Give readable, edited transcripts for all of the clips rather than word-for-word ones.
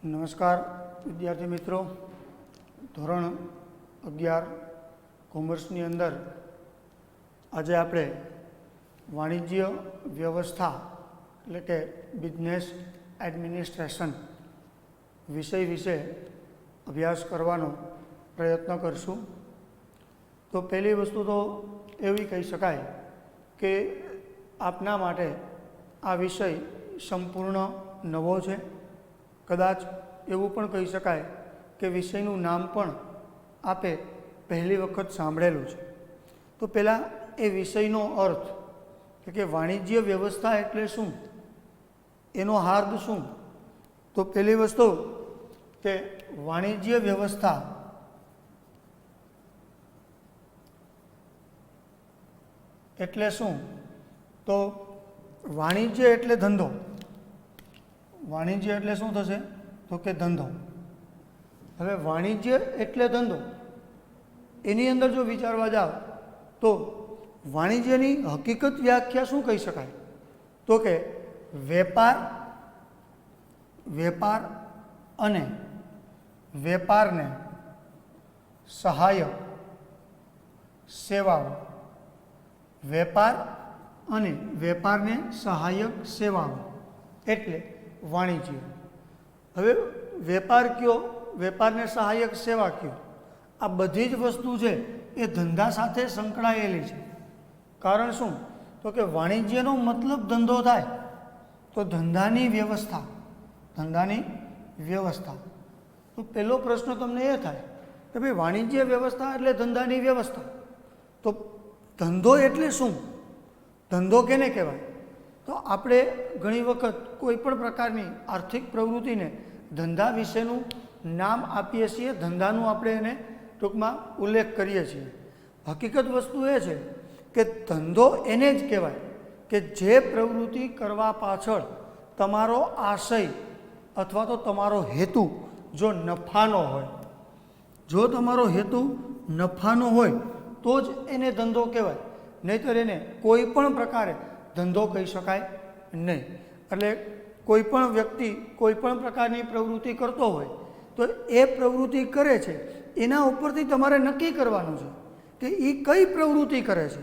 નમસ્કાર વિદ્યાર્થી મિત્રો, ધોરણ 11 કોમર્સની અંદર આજે આપણે વાણિજ્ય વ્યવસ્થા એટલે કે બિઝનેસ એડમિનિસ્ટ્રેશન વિષય વિશે અભ્યાસ કરવાનો પ્રયત્ન કરશું। તો પહેલી વસ્તુ તો એવી કહી શકાય કે આપના માટે આ વિષય સંપૂર્ણ નવો છે। કદાચ એવું પણ કહી શકાય કે વિષયનું નામ પણ આપે પહેલી વખત સાંભળેલું છે। તો પહેલાં એ વિષયનો અર્થ કે વાણિજ્ય વ્યવસ્થા એટલે શું, એનો હાર્દ શું? તો પહેલી વસ્તુ કે વાણિજ્ય વ્યવસ્થા એટલે શું? તો વાણિજ્ય એટલે ધંધો। વાણિજ્ય એટલે શું થશે? તો કે ધંધો। હવે વાણિજ્ય એટલે ધંધો, એની અંદર જો વિચારવા જાઓ તો વાણિજ્યની હકીકત વ્યાખ્યા શું કહી શકાય? તો કે વેપાર અને વેપારને સહાયક સેવાઓ। વેપાર અને વેપારને સહાયક સેવાઓ એટલે વાણિજ્ય। હવે વેપાર કયો, વેપારને સહાયક સેવા કયો, આ બધી જ વસ્તુ છે એ ધંધા સાથે સંકળાયેલી છે। કારણ શું? તો કે વાણિજ્યનો મતલબ ધંધો થાય તો ધંધાની વ્યવસ્થા। તો પહેલો પ્રશ્ન તમને એ થાય કે ભાઈ વાણિજ્ય વ્યવસ્થા એટલે ધંધાની વ્યવસ્થા, તો ધંધો એટલે શું? ધંધો કેને કહેવાય? તો આપણે ઘણી વખત કોઈ પણ પ્રકારની આર્થિક પ્રવૃત્તિને ધંધા વિશેનું નામ આપીએ છીએ, ધંધાનું આપણે એને ટૂંકમાં ઉલ્લેખ કરીએ છીએ। હકીકત વસ્તુ એ છે કે ધંધો એને જ કહેવાય કે જે પ્રવૃત્તિ કરવા પાછળ તમારો આશય અથવા તો તમારો હેતુ જો નફાનો હોય, જો તમારો હેતુ નફાનો હોય તો જ એને ધંધો કહેવાય, નહીંતર એને કોઈ પણ પ્રકારે ધંધો કહી શકાય નહીં। એટલે કોઈ પણ વ્યક્તિ કોઈ પણ પ્રકારની પ્રવૃત્તિ કરતો હોય તો એ પ્રવૃત્તિ કરે છે એના ઉપરથી તમારે નક્કી કરવાનું છે કે એ કઈ પ્રવૃત્તિ કરે છે।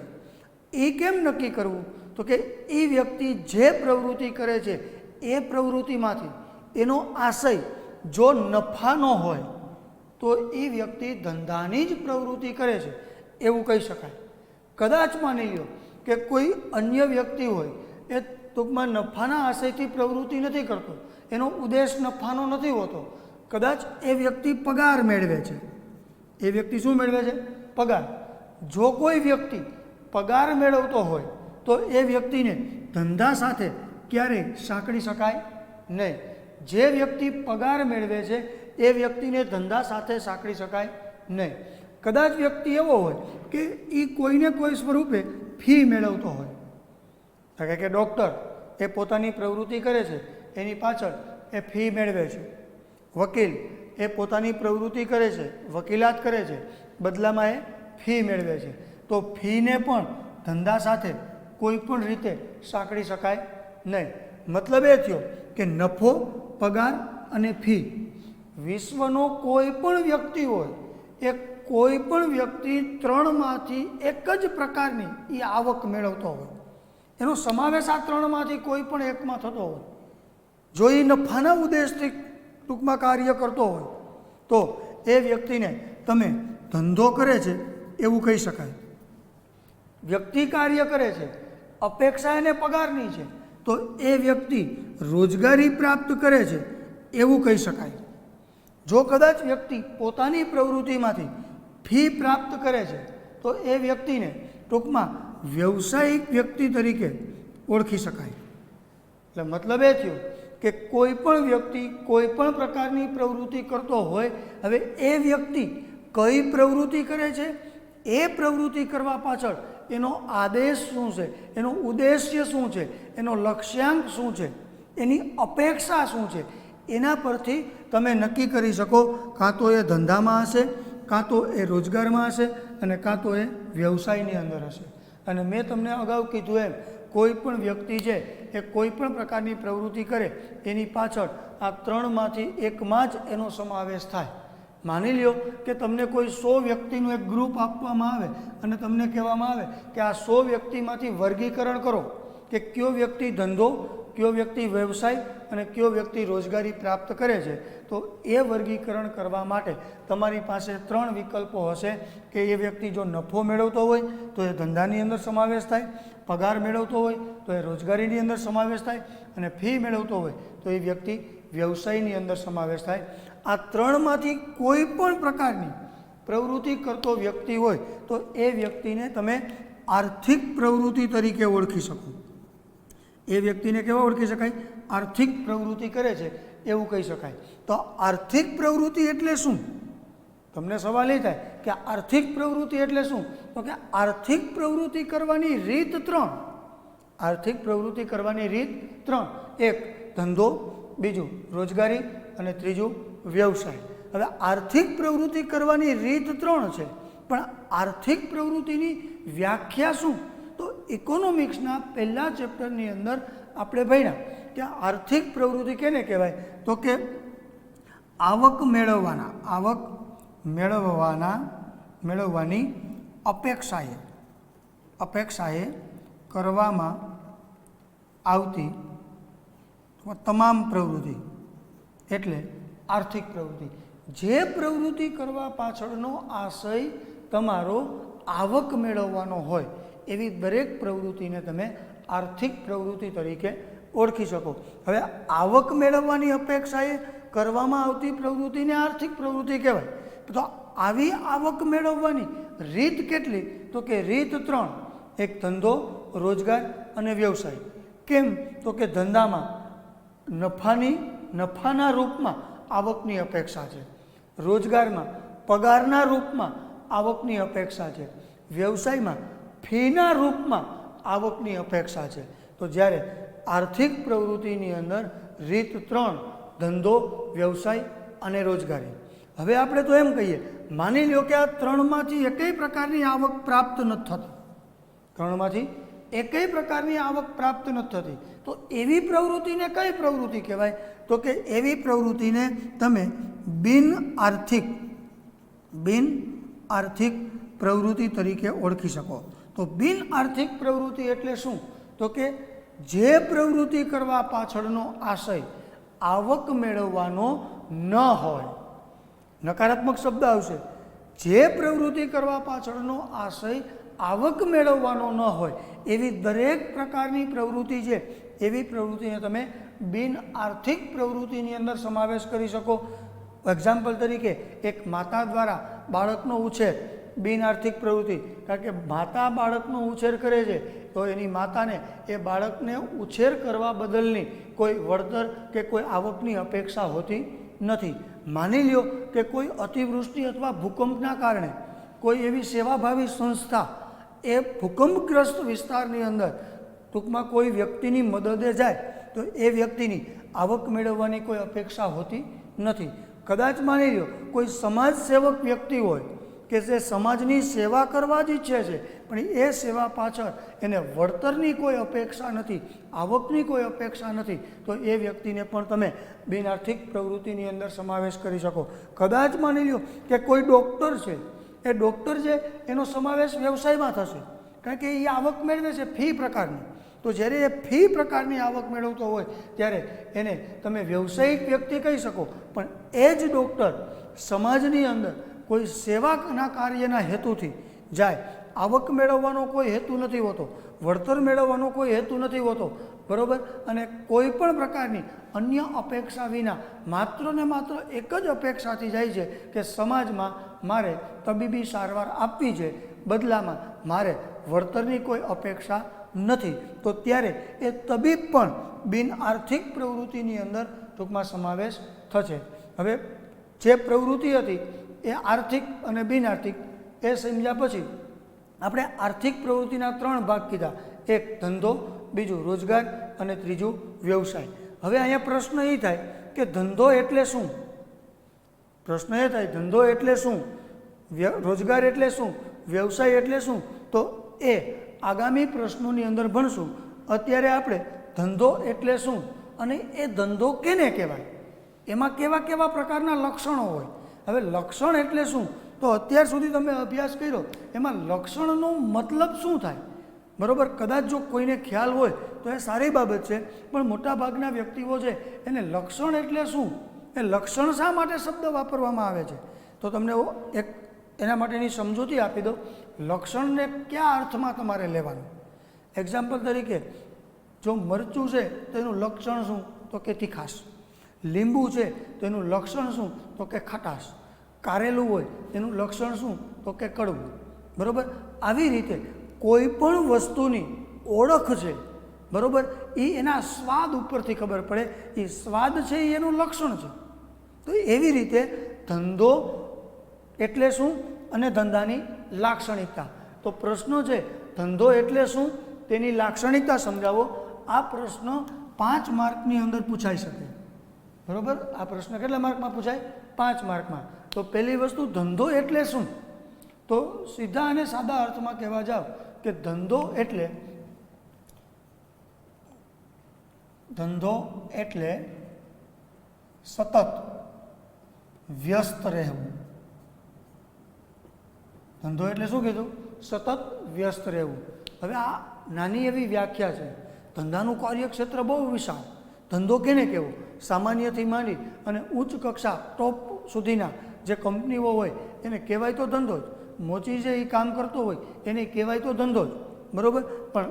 એ કેમ નક્કી કરવું? તો કે એ વ્યક્તિ જે પ્રવૃત્તિ કરે છે એ પ્રવૃત્તિમાંથી એનો આશય જો નફાનો હોય તો એ વ્યક્તિ ધંધાની જ પ્રવૃત્તિ કરે છે એવું કહી શકાય। કદાચ માની લો કે કોઈ અન્ય વ્યક્તિ હોય એ ટૂંકમાં નફાના આશયથી પ્રવૃત્તિ નથી કરતો, એનો ઉદ્દેશ નફાનો નથી હોતો, કદાચ એ વ્યક્તિ પગાર મેળવે છે। એ વ્યક્તિ શું મેળવે છે? પગાર। જો કોઈ વ્યક્તિ પગાર મેળવતો હોય તો એ વ્યક્તિને ધંધા સાથે ક્યારેય સાંકળી શકાય નહીં। જે વ્યક્તિ પગાર મેળવે છે એ વ્યક્તિને ધંધા સાથે સાંકળી શકાય નહીં। કદાચ વ્યક્તિ એવો હોય કે એ કોઈને કોઈ સ્વરૂપે ફી મેળવતો હોય, કે ડૉક્ટર એ પોતાની પ્રવૃત્તિ કરે છે એની પાછળ એ ફી મેળવે છે, વકીલ એ પોતાની પ્રવૃત્તિ કરે છે, વકીલાત કરે છે, બદલામાં એ ફી મેળવે છે, તો ફીને પણ ધંધા સાથે કોઈ પણ રીતે સાંકળી શકાય નહીં। મતલબ એ થયો કે નફો, પગાર અને ફી, વિશ્વનો કોઈ પણ વ્યક્તિ હોય એ કોઈ પણ વ્યક્તિ ત્રણમાંથી એક જ પ્રકારની એ આવક મેળવતો હોય, એનો સમાવેશ આ ત્રણમાંથી કોઈ પણ એકમાં થતો હોય, જો એ નફાના ઉદ્દેશથી ટૂંકમાં કાર્ય કરતો હોય તો એ વ્યક્તિને તમે ધંધો કરે છે એવું કહી શકાય। વ્યક્તિ કાર્ય કરે છે, અપેક્ષા એને પગારની છે, તો એ વ્યક્તિ રોજગારી પ્રાપ્ત કરે છે એવું કહી શકાય। જો કદાચ વ્યક્તિ પોતાની પ્રવૃત્તિમાંથી ફી પ્રાપ્ત કરે છે તો એ વ્યક્તિને ટૂંકમાં વ્યવસાયિક વ્યક્તિ તરીકે ઓળખી શકાય। એટલે મતલબ એ થયો કે કોઈ પણ વ્યક્તિ કોઈ પણ પ્રકારની પ્રવૃત્તિ કરતો હોય, હવે એ વ્યક્તિ કઈ પ્રવૃત્તિ કરે છે, એ પ્રવૃત્તિ કરવા પાછળ એનો આદેશ શું છે, એનો ઉદ્દેશ્ય શું છે, એનો લક્ષ્યાંક શું છે, એની અપેક્ષા શું છે, એના પરથી તમે નક્કી કરી શકો કાં તો એ ધંધામાં હશે, કાં તો એ રોજગારમાં હશે અને કાં તો એ વ્યવસાયની અંદર હશે। અને મેં તમને અગાઉ કીધું એમ કોઈ પણ વ્યક્તિ છે એ કોઈ પણ પ્રકારની પ્રવૃત્તિ કરે એની પાછળ આ ત્રણમાંથી એકમાં જ એનો સમાવેશ થાય. માની લ્યો કે તમને કોઈ 100 વ્યક્તિનું એક ગ્રુપ આપવામાં આવે અને તમને કહેવામાં આવે કે આ 100 વ્યક્તિમાંથી વર્ગીકરણ કરો કે કયો વ્યક્તિ ધંધો, કયો વ્યક્તિ વ્યવસાય અને કયો વ્યક્તિ રોજગારી પ્રાપ્ત કરે છે. તો એ વર્ગીકરણ કરવા માટે તમારી પાસે 3 વિકલ્પો હશે કે એ વ્યક્તિ જો નફો મેળવતો હોય તો એ ધંધાની અંદર સમાવેશ થાય, પગાર મેળવતો હોય તો એ રોજગારીની અંદર સમાવેશ થાય અને ફી મેળવતો હોય તો એ વ્યક્તિ વ્યવસાયની અંદર સમાવેશ થાય. આ ત્રણમાંથી કોઈ પણ પ્રકારની પ્રવૃત્તિ કરતો વ્યક્તિ હોય તો એ વ્યક્તિને તમે આર્થિક પ્રવૃત્તિ તરીકે ઓળખી શકો. એ વ્યક્તિને કેવા ઓળખી શકાય? આર્થિક પ્રવૃત્તિ કરે છે એવું કહી શકાય. તો આર્થિક પ્રવૃત્તિ એટલે શું? તમને સવાલ એ થાય કે આર્થિક પ્રવૃત્તિ એટલે શું? તો કે આર્થિક પ્રવૃત્તિ કરવાની રીત 3. આર્થિક પ્રવૃત્તિ કરવાની રીત 3. એક ધંધો, બીજું રોજગારી અને ત્રીજું વ્યવસાય. હવે આર્થિક પ્રવૃત્તિ કરવાની રીત 3 છે, પણ આર્થિક પ્રવૃત્તિની વ્યાખ્યા શું? તો ઇકોનોમિક્સના પહેલા ચેપ્ટરની અંદર આપણે ભણ્યા કે આર્થિક પ્રવૃત્તિ કેને કહેવાય? તો કે આવક મેળવવાની અપેક્ષાએ કરવામાં આવતી તમામ પ્રવૃત્તિ એટલે આર્થિક પ્રવૃત્તિ. જે પ્રવૃત્તિ કરવા પાછળનો આશય તમારો આવક મેળવવાનો હોય એવી દરેક પ્રવૃત્તિને તમે આર્થિક પ્રવૃત્તિ તરીકે ઓળખી શકો. હવે આવક મેળવવાની અપેક્ષાએ કરવામાં આવતી પ્રવૃત્તિને આર્થિક પ્રવૃત્તિ કહેવાય. તો આવી આવક મેળવવાની રીત કેટલી? તો કે રીત 3. એક ધંધો, રોજગાર અને વ્યવસાય. કેમ? તો કે ધંધામાં નફાના રૂપમાં આવકની અપેક્ષા છે, રોજગારમાં પગારના રૂપમાં આવકની અપેક્ષા છે, વ્યવસાયમાં ફીના રૂપમાં આવકની અપેક્ષા છે. તો જ્યારે આર્થિક પ્રવૃત્તિની અંદર રીત 3 ધંધો, વ્યવસાય અને રોજગારી. હવે આપણે તો એમ કહીએ, માની લો કે આ 3માંથી એકેય પ્રકારની આવક પ્રાપ્ત નથી થતી. 3માંથી એકેય પ્રકારની આવક પ્રાપ્ત નથી થતી. તો એવી પ્રવૃત્તિને કઈ પ્રવૃત્તિ કહેવાય? તો કે એવી પ્રવૃત્તિને તમે બિન આર્થિક પ્રવૃત્તિ તરીકે ઓળખી શકો. તો બિન આર્થિક પ્રવૃત્તિ એટલે શું? તો કે જે પ્રવૃત્તિ કરવા પાછળનો આશય આવક મેળવવાનો ન હોય. નકારાત્મક શબ્દ આવશે. જે પ્રવૃત્તિ કરવા પાછળનો આશય આવક મેળવવાનો ન હોય એવી દરેક પ્રકારની પ્રવૃત્તિ છે, એવી પ્રવૃત્તિને તમે બિન આર્થિક પ્રવૃત્તિની અંદર સમાવેશ કરી શકો. એક્ઝામ્પલ તરીકે એક માતા દ્વારા બાળકનો ઉછેર બિન આર્થિક પ્રવૃત્તિ. કારણ કે માતા બાળકનો ઉછેર કરે છે તો એની માતાને એ બાળકને ઉછેર કરવા બદલની કોઈ વળતર કે કોઈ આવકની અપેક્ષા હોતી નથી. માની લ્યો કે કોઈ અતિવૃષ્ટિ અથવા ભૂકંપના કારણે કોઈ એવી સેવાભાવી સંસ્થા એ ભૂકંપગ્રસ્ત વિસ્તારની અંદર ટૂંકમાં કોઈ વ્યક્તિની મદદે જાય તો એ વ્યક્તિની આવક મેળવવાની કોઈ અપેક્ષા હોતી નથી. કદાચ માની લો કોઈ સમાજ સેવક વ્યક્તિ હોય કે જે સમાજની સેવા કરવા જ ઈચ્છે છે, પણ એ સેવા પાછળ એને વળતરની કોઈ અપેક્ષા નથી, આવકની કોઈ અપેક્ષા નથી, તો એ વ્યક્તિને પણ તમે બિન આર્થિક પ્રવૃત્તિની અંદર સમાવેશ કરી શકો. કદાચ માની લો કે કોઈ ડૉક્ટર છે, એ ડૉક્ટર છે એનો સમાવેશ વ્યવસાયમાં થશે, કારણ કે એ આવક મેળવે છે ફી પ્રકારની. તો જ્યારે એ ફી પ્રકારની આવક મેળવતો હોય ત્યારે એને તમે વ્યવસાયિક વ્યક્તિ કહી શકો. પણ એ જ ડૉક્ટર સમાજની અંદર કોઈ સેવાના કાર્યના હેતુથી જાય, આવક મેળવવાનો કોઈ હેતુ નથી હોતો, વળતર મેળવવાનો કોઈ હેતુ નથી હોતો, બરાબર, અને કોઈ પણ પ્રકારની અન્ય અપેક્ષા વિના માત્ર ને માત્ર એક જ અપેક્ષાથી જાય છે કે સમાજમાં મારે તબીબી સારવાર આપવી છે, બદલામાં મારે વળતરની કોઈ અપેક્ષા નથી, તો ત્યારે એ તબીબ પણ બિન આર્થિક પ્રવૃત્તિની અંદર ટૂંકમાં સમાવેશ થશે. હવે જે પ્રવૃત્તિ હતી એ આર્થિક અને બિન આર્થિક એ સમજ્યા પછી આપણે આર્થિક પ્રવૃત્તિના 3 ભાગ કીધા. એક ધંધો, બીજું રોજગાર અને ત્રીજું વ્યવસાય. હવે અહીંયા પ્રશ્ન એ થાય કે ધંધો એટલે શું? પ્રશ્ન એ થાય ધંધો એટલે શું, રોજગાર એટલે શું, વ્યવસાય એટલે શું? તો એ આગામી પ્રશ્નોની અંદર ભણશું અત્યારે આપણે ધંધો એટલે શું અને એ ધંધો કેને કહેવાય, એમાં કેવા કેવા પ્રકારના લક્ષણો હોય. હવે લક્ષણ એટલે શું, તો અત્યાર સુધી તમે અભ્યાસ કર્યો એમાં લક્ષણનો મતલબ શું થાય, બરાબર. કદાચ જો કોઈને ખ્યાલ હોય તો એ સારી બાબત છે, પણ મોટાભાગના વ્યક્તિઓ છે એને લક્ષણ એટલે શું, એ લક્ષણ શા માટે શબ્દ વાપરવામાં આવે છે, તો તમને એક એના માટેની સમજૂતી આપી દો. લક્ષણને કયા અર્થમાં તમારે લેવાનું. એક્ઝામ્પલ તરીકે જો મરચું છે તો એનું લક્ષણ શું, તો કે તીખાશ. લીંબુ છે તો એનું લક્ષણ શું, તો કે ખટાશ. કારેલું હોય એનું લક્ષણ શું, તો કે કડવું, બરાબર. આવી રીતે કોઈ પણ વસ્તુની ઓળખ છે, બરાબર, એ એના સ્વાદ ઉપરથી ખબર પડે. એ સ્વાદ છે એ એનું લક્ષણ છે. તો એવી રીતે ધંધો એટલે શું અને ધંધાની લાક્ષણિકતા. તો પ્રશ્નો છે ધંધો એટલે શું, તેની લાક્ષણિકતા સમજાવો. આ પ્રશ્ન 5 માર્કની અંદર પૂછાઈ શકે, બરાબર. આ પ્રશ્ન કેટલા માર્કમાં પૂછાય, 5 માર્કમાં. તો પહેલી વસ્તુ ધંધો એટલે શું, તો સીધા અને સાદા અર્થમાં કહેવા જાવ કે ધંધો એટલે સતત વ્યસ્ત રહેવું. ધંધો એટલે શું કીધું, સતત વ્યસ્ત રહેવું. હવે આ નાની એવી વ્યાખ્યા છે. ધંધાનું કાર્યક્ષેત્ર બહુ વિશાળ. ધંધો કેને કહેવો, સામાન્યથી માંડી અને ઉચ્ચ કક્ષા ટોપ સુધીના જે કંપનીઓ હોય એને કહેવાય તો ધંધો જ. મોચી જે એ કામ કરતો હોય એને કહેવાય તો ધંધો જ, બરાબર. પણ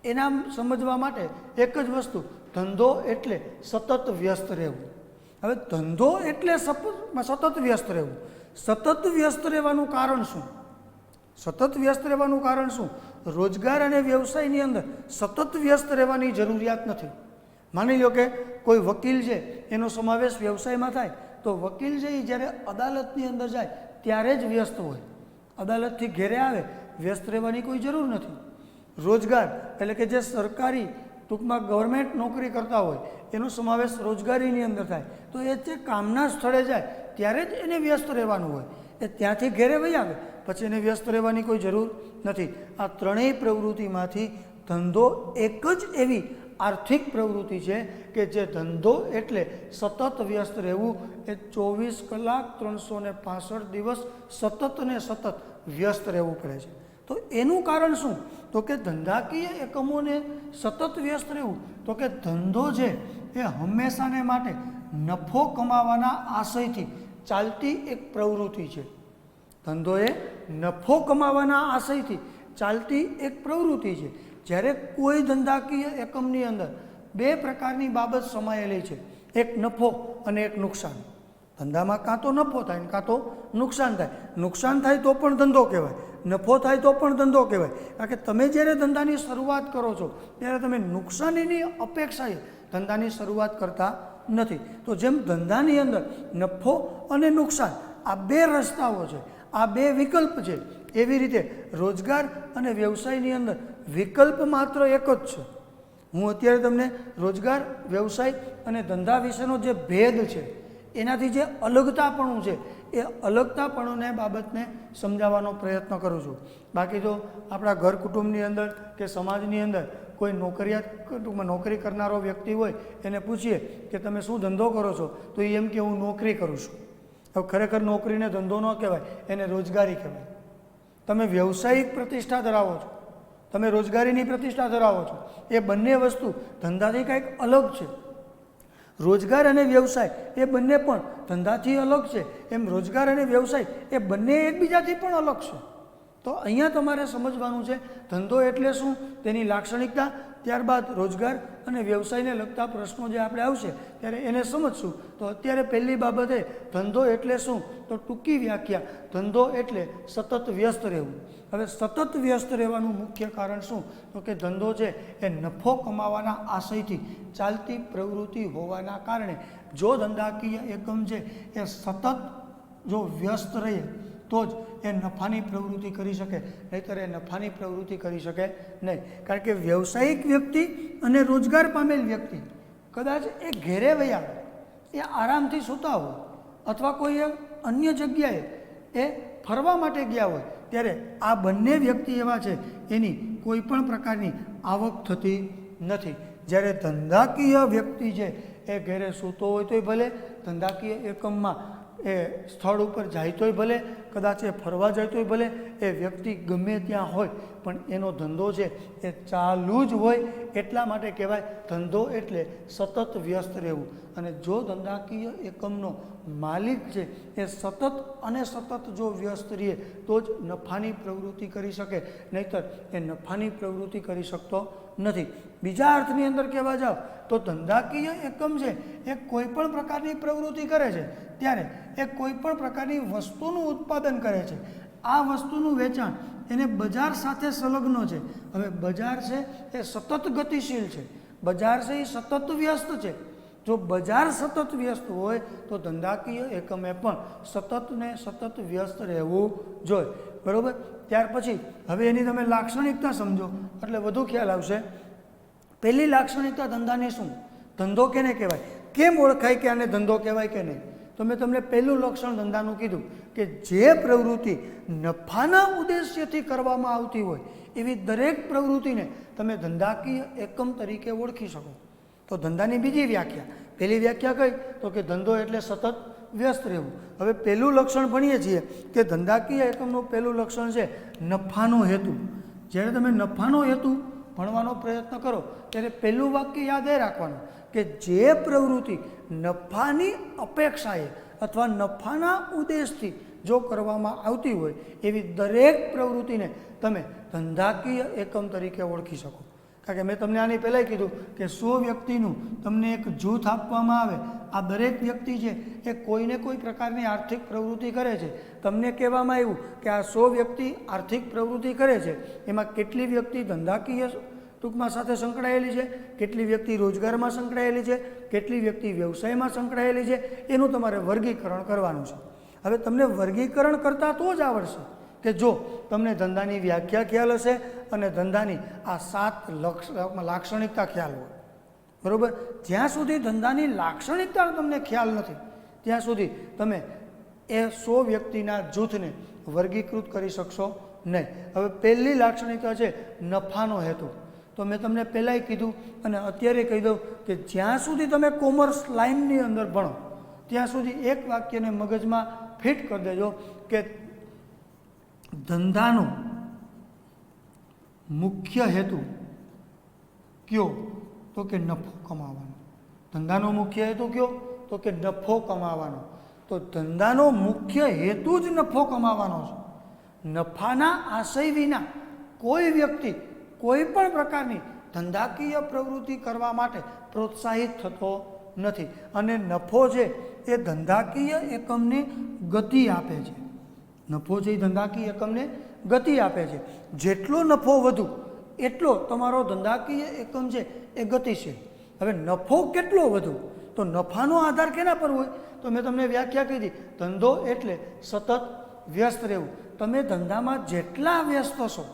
એના સમજવા માટે એક જ વસ્તુ, ધંધો એટલે સતત વ્યસ્ત રહેવું. હવે ધંધો એટલે સતત વ્યસ્ત રહેવું. સતત વ્યસ્ત રહેવાનું કારણ શું, સતત વ્યસ્ત રહેવાનું કારણ શું, રોજગાર અને વ્યવસાયની અંદર સતત વ્યસ્ત રહેવાની જરૂરિયાત નથી. માની લો કે કોઈ વકીલ છે એનો સમાવેશ વ્યવસાયમાં થાય, તો વકીલ છે એ જ્યારે અદાલતની અંદર જાય ત્યારે જ વ્યસ્ત હોય. અદાલતથી ઘેરે આવે વ્યસ્ત રહેવાની કોઈ જરૂર નથી. રોજગાર એટલે કે જે સરકારી ટૂંકમાં ગવર્મેન્ટ નોકરી કરતા હોય એનો સમાવેશ રોજગારીની અંદર થાય, તો એ જે કામના સ્થળે જાય ત્યારે જ એને વ્યસ્ત રહેવાનું હોય. એ ત્યાંથી ઘેરે વહી આવે પછી એને વ્યસ્ત રહેવાની કોઈ જરૂર નથી. આ ત્રણેય પ્રવૃત્તિમાંથી ધંધો એક જ એવી આર્થિક પ્રવૃત્તિ છે કે જે ધંધો એટલે સતત વ્યસ્ત રહેવું. એ 24 કલાક 365 દિવસ સતત ને સતત વ્યસ્ત રહેવું પડે છે. તો એનું કારણ શું, તો કે ધંધાકીય એકમોને સતત વ્યસ્ત રહેવું, તો કે ધંધો છે એ હંમેશાને માટે નફો કમાવાના આશયથી ચાલતી એક પ્રવૃત્તિ છે. ધંધો એ નફો કમાવાના આશયથી ચાલતી એક પ્રવૃત્તિ છે. જ્યારે કોઈ ધંધાકીય એકમની અંદર 2 પ્રકારની બાબત સમાયેલી છે, એક નફો અને એક નુકસાન. ધંધામાં કાં તો નફો થાય ને કાં તો નુકસાન થાય. નુકસાન થાય તો પણ ધંધો કહેવાય, નફો થાય તો પણ ધંધો કહેવાય. કારણ કે તમે જ્યારે ધંધાની શરૂઆત કરો છો ત્યારે તમે નુકસાનીની અપેક્ષાએ ધંધાની શરૂઆત કરતા નથી. તો જેમ ધંધાની અંદર નફો અને નુકસાન આ 2 રસ્તાઓ છે, આ 2 વિકલ્પ છે, એવી રીતે રોજગાર અને વ્યવસાયની અંદર વિકલ્પ માત્ર એક જ છે. હું અત્યારે તમને રોજગાર, વ્યવસાય અને ધંધા વિશેનો જે ભેદ છે એનાથી જે અલગતાપણું છે એ અલગતાપણુને બાબતને સમજાવવાનો પ્રયત્ન કરું છું. બાકી જો આપણા ઘર કુટુંબની અંદર કે સમાજની અંદર કોઈ નોકરી કરનારો વ્યક્તિ હોય એને પૂછીએ કે તમે શું ધંધો કરો છો, તો એ એમ કે હું નોકરી કરું છું. હવે ખરેખર નોકરીને ધંધો ન કહેવાય, એને રોજગારી કહેવાય. તમે વ્યવસાયિક પ્રતિષ્ઠા ધરાવો છો, તમે રોજગારીની પ્રતિષ્ઠા ધરાવો છો, એ બંને વસ્તુ ધંધાથી કંઈક અલગ છે. રોજગાર અને વ્યવસાય એ બંને પણ ધંધાથી અલગ છે, એમ રોજગાર અને વ્યવસાય એ બંને એકબીજાથી પણ અલગ છે. તો અહીંયા તમારે સમજવાનું છે ધંધો એટલે શું, તેની લાક્ષણિકતા, ત્યારબાદ રોજગાર અને વ્યવસાયને લગતા પ્રશ્નો જે આપણે આવશે ત્યારે એને સમજશું. તો અત્યારે પહેલી બાબતે ધંધો એટલે શું, તો ટૂંકી વ્યાખ્યા, ધંધો એટલે સતત વ્યસ્ત રહેવું. હવે સતત વ્યસ્ત રહેવાનું મુખ્ય કારણ શું, તો કે ધંધો છે એ નફો કમાવાના આશયથી ચાલતી પ્રવૃત્તિ હોવાના કારણે જો ધંધાકીય એકમ છે એ સતત જો વ્યસ્ત રહે તો જ એ નફાની પ્રવૃત્તિ કરી શકે, નહીંતર એ નફાની પ્રવૃત્તિ કરી શકે નહીં. કારણ કે વ્યવસાયિક વ્યક્તિ અને રોજગાર પામેલ વ્યક્તિ કદાચ એ ઘેરે વયા આવે, એ આરામથી સૂતા હોય અથવા કોઈ અન્ય જગ્યાએ એ ફરવા માટે ગયા હોય ત્યારે આ બંને વ્યક્તિ એવા છે એની કોઈ પણ પ્રકારની આવક થતી નથી. જ્યારે ધંધાકીય વ્યક્તિ છે એ ઘરે સૂતો હોય તોય ભલે, ધંધાકીય એકમમાં એ સ્થળ ઉપર જાય તોય ભલે, કદાચ એ ફરવા જાય તોય ભલે, એ વ્યક્તિ ગમે ત્યાં હોય પણ એનો ધંધો છે એ ચાલુ જ હોય. એટલા માટે કહેવાય ધંધો એટલે સતત વ્યસ્ત રહેવું. અને જો ધંધાકીય એકમનો માલિક છે એ સતત અને સતત જો વ્યસ્ત રહે તો જ નફાની પ્રવૃત્તિ કરી શકે, નહીંતર એ નફાની પ્રવૃત્તિ કરી શકતો નથી. બીજા અર્થની અંદર કહેવા જાઓ તો ધંધાકીય એકમ છે એ કોઈ પણ પ્રકારની પ્રવૃત્તિ કરે છે ત્યારે એ કોઈ પણ પ્રકારની વસ્તુનું ઉત્પાદન કરે છે. આ વસ્તુનું વેચાણ એને બજાર સાથે સંલગ્ન છે. હવે બજાર છે એ સતત ગતિશીલ છે, બજાર છે એ સતત વ્યસ્ત છે. જો બજાર સતત વ્યસ્ત હોય તો ધંધાકીય એકમે પણ સતત ને સતત વ્યસ્ત રહેવું જોઈએ. બરાબર? ત્યાર પછી હવે એની તમે લાક્ષણિકતા સમજો એટલે વધુ ખ્યાલ આવશે. પહેલી લાક્ષણિકતા ધંધાની શું? ધંધો કેને કહેવાય? કેમ ઓળખાય કે આને ધંધો કહેવાય કે નહીં? તો મેં તમને પહેલું લક્ષણ ધંધાનું કીધું કે જે પ્રવૃત્તિ નફાના ઉદ્દેશ્યથી કરવામાં આવતી હોય એવી દરેક પ્રવૃત્તિને તમે ધંધાકીય એકમ તરીકે ઓળખી શકો. તો ધંધાની બીજી વ્યાખ્યા, પહેલી વ્યાખ્યા કઈ? તો કે ધંધો એટલે સતત વ્યસ્ત રહેવું. હવે પહેલું લક્ષણ ભણીએ છીએ કે ધંધાકીય એકમનું પહેલું લક્ષણ છે નફાનો હેતુ. જ્યારે તમે નફાનો હેતુ ભણવાનો પ્રયત્ન કરો ત્યારે પહેલું વાક્ય યાદ એ રાખવાનું કે જે પ્રવૃત્તિ નફાની અપેક્ષાએ અથવા નફાના ઉદ્દેશથી જો કરવામાં આવતી હોય એવી દરેક પ્રવૃત્તિને તમે ધંધાકીય એકમ તરીકે ઓળખી શકો. કારણ કે મેં તમને આની પહેલાં કીધું કે 100 વ્યક્તિનું તમને એક જૂથ આપવામાં આવે, આ દરેક વ્યક્તિ છે એ કોઈને કોઈ પ્રકારની આર્થિક પ્રવૃત્તિ કરે છે. તમને કહેવામાં આવ્યું કે આ 100 વ્યક્તિ આર્થિક પ્રવૃત્તિ કરે છે, એમાં કેટલી વ્યક્તિ ધંધાકીય ટૂંકમાં સાથે સંકળાયેલી છે, કેટલી વ્યક્તિ રોજગારમાં સંકળાયેલી છે, કેટલી વ્યક્તિ વ્યવસાયમાં સંકળાયેલી છે, એનું તમારે વર્ગીકરણ કરવાનું છે. હવે તમને વર્ગીકરણ કરતાં તો જ આવડશે કે જો તમને ધંધાની વ્યાખ્યા ખ્યાલ હશે અને ધંધાની આ 7 લાક્ષણિકતા ખ્યાલ હોય. બરાબર? જ્યાં સુધી ધંધાની લાક્ષણિકતા તમને ખ્યાલ નથી ત્યાં સુધી તમે એ 100 વ્યક્તિના જૂથને વર્ગીકૃત કરી શકશો નહીં. હવે પહેલી લાક્ષણિકતા છે નફાનો હેતુ. તો મેં તમને પહેલાંય કીધું અને અત્યારે કહી દઉં કે જ્યાં સુધી તમે કોમર્સ લાઇનની અંદર ભણો ત્યાં સુધી એક વાક્યને મગજમાં ફિટ કરી દેજો કે ધંધાનો મુખ્ય હેતુ કયો? તો કે નફો કમાવાનો. ધંધાનો મુખ્ય હેતુ કયો? તો કે નફો કમાવાનો. તો ધંધાનો મુખ્ય હેતુ જ નફો કમાવાનો છે. નફાના આશય વિના કોઈ વ્યક્તિ કોઈ પણ પ્રકારની ધંધાકીય પ્રવૃત્તિ કરવા માટે પ્રોત્સાહિત થતો નથી. અને નફો છે એ ધંધાકીય એકમને ગતિ આપે છે. નફો છે એ ધંધાકીય એકમને ગતિ આપે છે. જેટલો નફો વધુ એટલો તમારો ધંધાકીય એકમ છે એ ગતિશીલ. હવે નફો કેટલો વધુ? તો નફાનો આધાર કેના પર હોય? તો મેં તમને વ્યાખ્યા કીધી, ધંધો એટલે સતત વ્યસ્ત રહેવું. તમે ધંધામાં જેટલા વ્યસ્ત હશો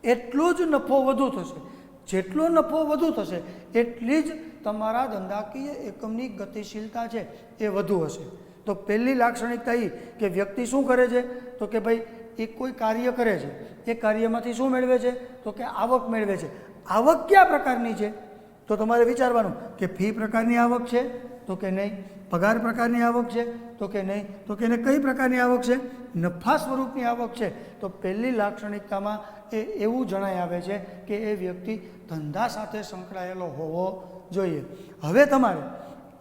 એટલો જ નફો વધુ થશે. જેટલો નફો વધુ થશે એટલી જ તમારા ધંધાકીય એકમની ગતિશીલતા છે એ વધુ હશે. તો પહેલી લાક્ષણિકતા એ કે વ્યક્તિ શું કરે છે? તો કે ભાઈ એ કોઈ કાર્ય કરે છે, એ કાર્યમાંથી શું મેળવે છે? તો કે આવક મેળવે છે. આવક કયા પ્રકારની છે? તો તમારે વિચારવાનું કે ફી પ્રકારની આવક છે? તો કે નહીં. પગાર પ્રકારની આવક છે? તો કે નહીં. તો કે એને કઈ પ્રકારની આવક છે? નફા સ્વરૂપની આવક છે. તો પહેલી લાક્ષણિકતામાં એ એવું જણાઈ આવે છે કે એ વ્યક્તિ ધંધા સાથે સંકળાયેલો હોવો જોઈએ. હવે તમારે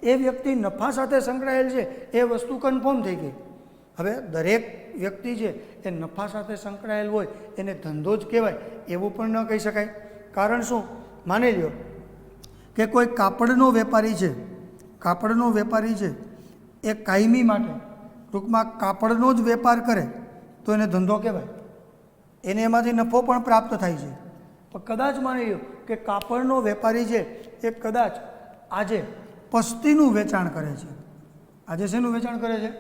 એ વ્યક્તિ નફા સાથે સંકળાયેલ છે એ વસ્તુ કન્ફર્મ થઈ ગઈ. હવે દરેક વ્યક્તિ છે એ નફા સાથે સંકળાયેલ હોય એને ધંધો જ કહેવાય એવું પણ ન કહી શકાય. કારણ શું? માની લ્યો કે કોઈ કાપડનો વેપારી છે, કાપડનો વેપારી છે એ કાયમી માટે ટૂંકમાં કાપડનો જ વેપાર કરે તો એને ધંધો કહેવાય. એને એમાંથી નફો પણ પ્રાપ્ત થાય છે. પણ કદાચ માની લો કે કાપડનો વેપારી છે એ કદાચ આજે પસ્તીનું વેચાણ કરે છે. આજે શેનું વેચાણ કરે છે?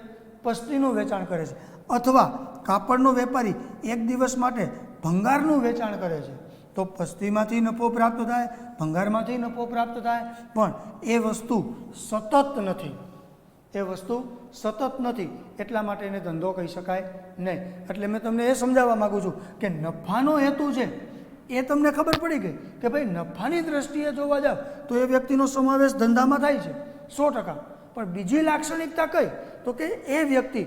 પસ્તીનું વેચાણ કરે છે. અથવા કાપડનો વેપારી એક દિવસ માટે ભંગારનું વેચાણ કરે છે. તો પસ્તીમાંથી નફો પ્રાપ્ત થાય, ભંગારમાંથી નફો પ્રાપ્ત થાય, પણ એ વસ્તુ સતત નથી. એ વસ્તુ સતત નથી, એટલા માટે એને ધંધો કહી શકાય નહીં. એટલે મેં તમને એ સમજાવવા માગું છું કે નફાનો હેતુ છે એ તમને ખબર પડી ગઈ કે ભાઈ નફાની દ્રષ્ટિએ જોવા જાવ તો એ વ્યક્તિનો સમાવેશ ધંધામાં થાય છે 100%. પણ બીજી લાક્ષણિકતા કઈ? તો કે એ વ્યક્તિ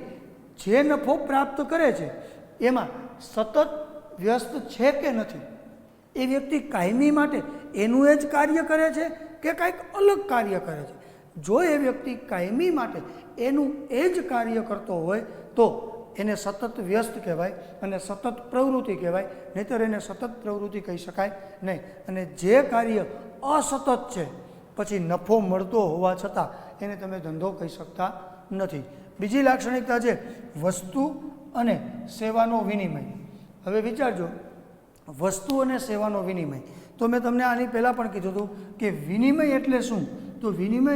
જે નફો પ્રાપ્ત કરે છે એમાં સતત વ્યસ્ત છે કે નથી. એ વ્યક્તિ કાયમી માટે એનું એ જ કાર્ય કરે છે કે કંઈક અલગ કાર્ય કરે છે. જો એ વ્યક્તિ કાયમી માટે એનું એ જ કાર્ય કરતો હોય તો એને સતત વ્યસ્ત કહેવાય અને સતત પ્રવૃત્તિ કહેવાય, નહીંતર એને સતત પ્રવૃત્તિ કહી શકાય નહીં. અને જે કાર્ય અસતત છે પછી નફો મળતો હોવા છતાં એને તમે ધંધો કહી શકતા નથી. બીજી લાક્ષણિકતા છે વસ્તુ અને સેવાનો વિનિમય. હવે વિચારજો, વસ્તુ અને સેવાનો વિનિમય. તો મેં તમને આની પહેલાં પણ કીધું હતું કે વિનિમય એટલે શું? તો વિનિમય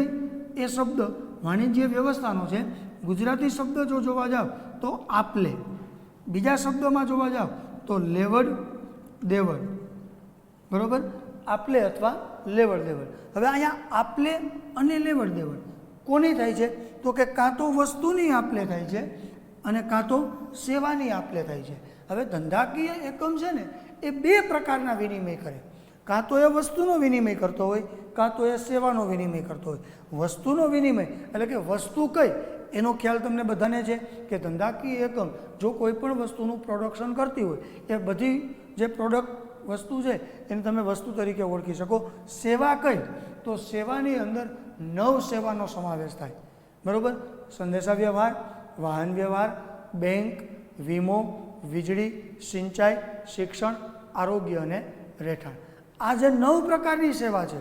એ શબ્દ વાણિજ્ય વ્યવસ્થાનો છે. ગુજરાતી શબ્દ જો જોવા જાવ તો આપલે, બીજા શબ્દોમાં જોવા જાવ તો લેવડ દેવડ, બરાબર? આપલે અથવા લેવડ દેવડ. હવે અહીંયા આપલે અને લેવડ દેવડ કોની થાય છે? તો કે કાં તો વસ્તુની આપલે થાય છે અને કાં તો સેવાની આપલે થાય છે. હવે ધંધાકીય એકમ છે ને એ બે પ્રકારના વિનિમય કરે. કાં તો એ વસ્તુનો વિનિમય કરતો હોય, કાં તો એ સેવાનો વિનિમય કરતો હોય. વસ્તુનો વિનિમય એટલે કે વસ્તુ કઈ એનો ખ્યાલ તમને બધાને છે કે ધંધાકીય એકમ જો કોઈ પણ વસ્તુનું પ્રોડક્શન કરતી હોય એ બધી જે પ્રોડક્ટ વસ્તુ છે એને તમે વસ્તુ તરીકે ઓળખી શકો. સેવા કઈ? તો સેવાની અંદર 9 સેવાનો સમાવેશ થાય, બરાબર? સંદેશા વ્યવહાર, વાહન વ્યવહાર, બેંક, વીમો, વીજળી, સિંચાઈ, શિક્ષણ, આરોગ્ય અને રહેઠાણ. આ જે 9 પ્રકારની સેવા છે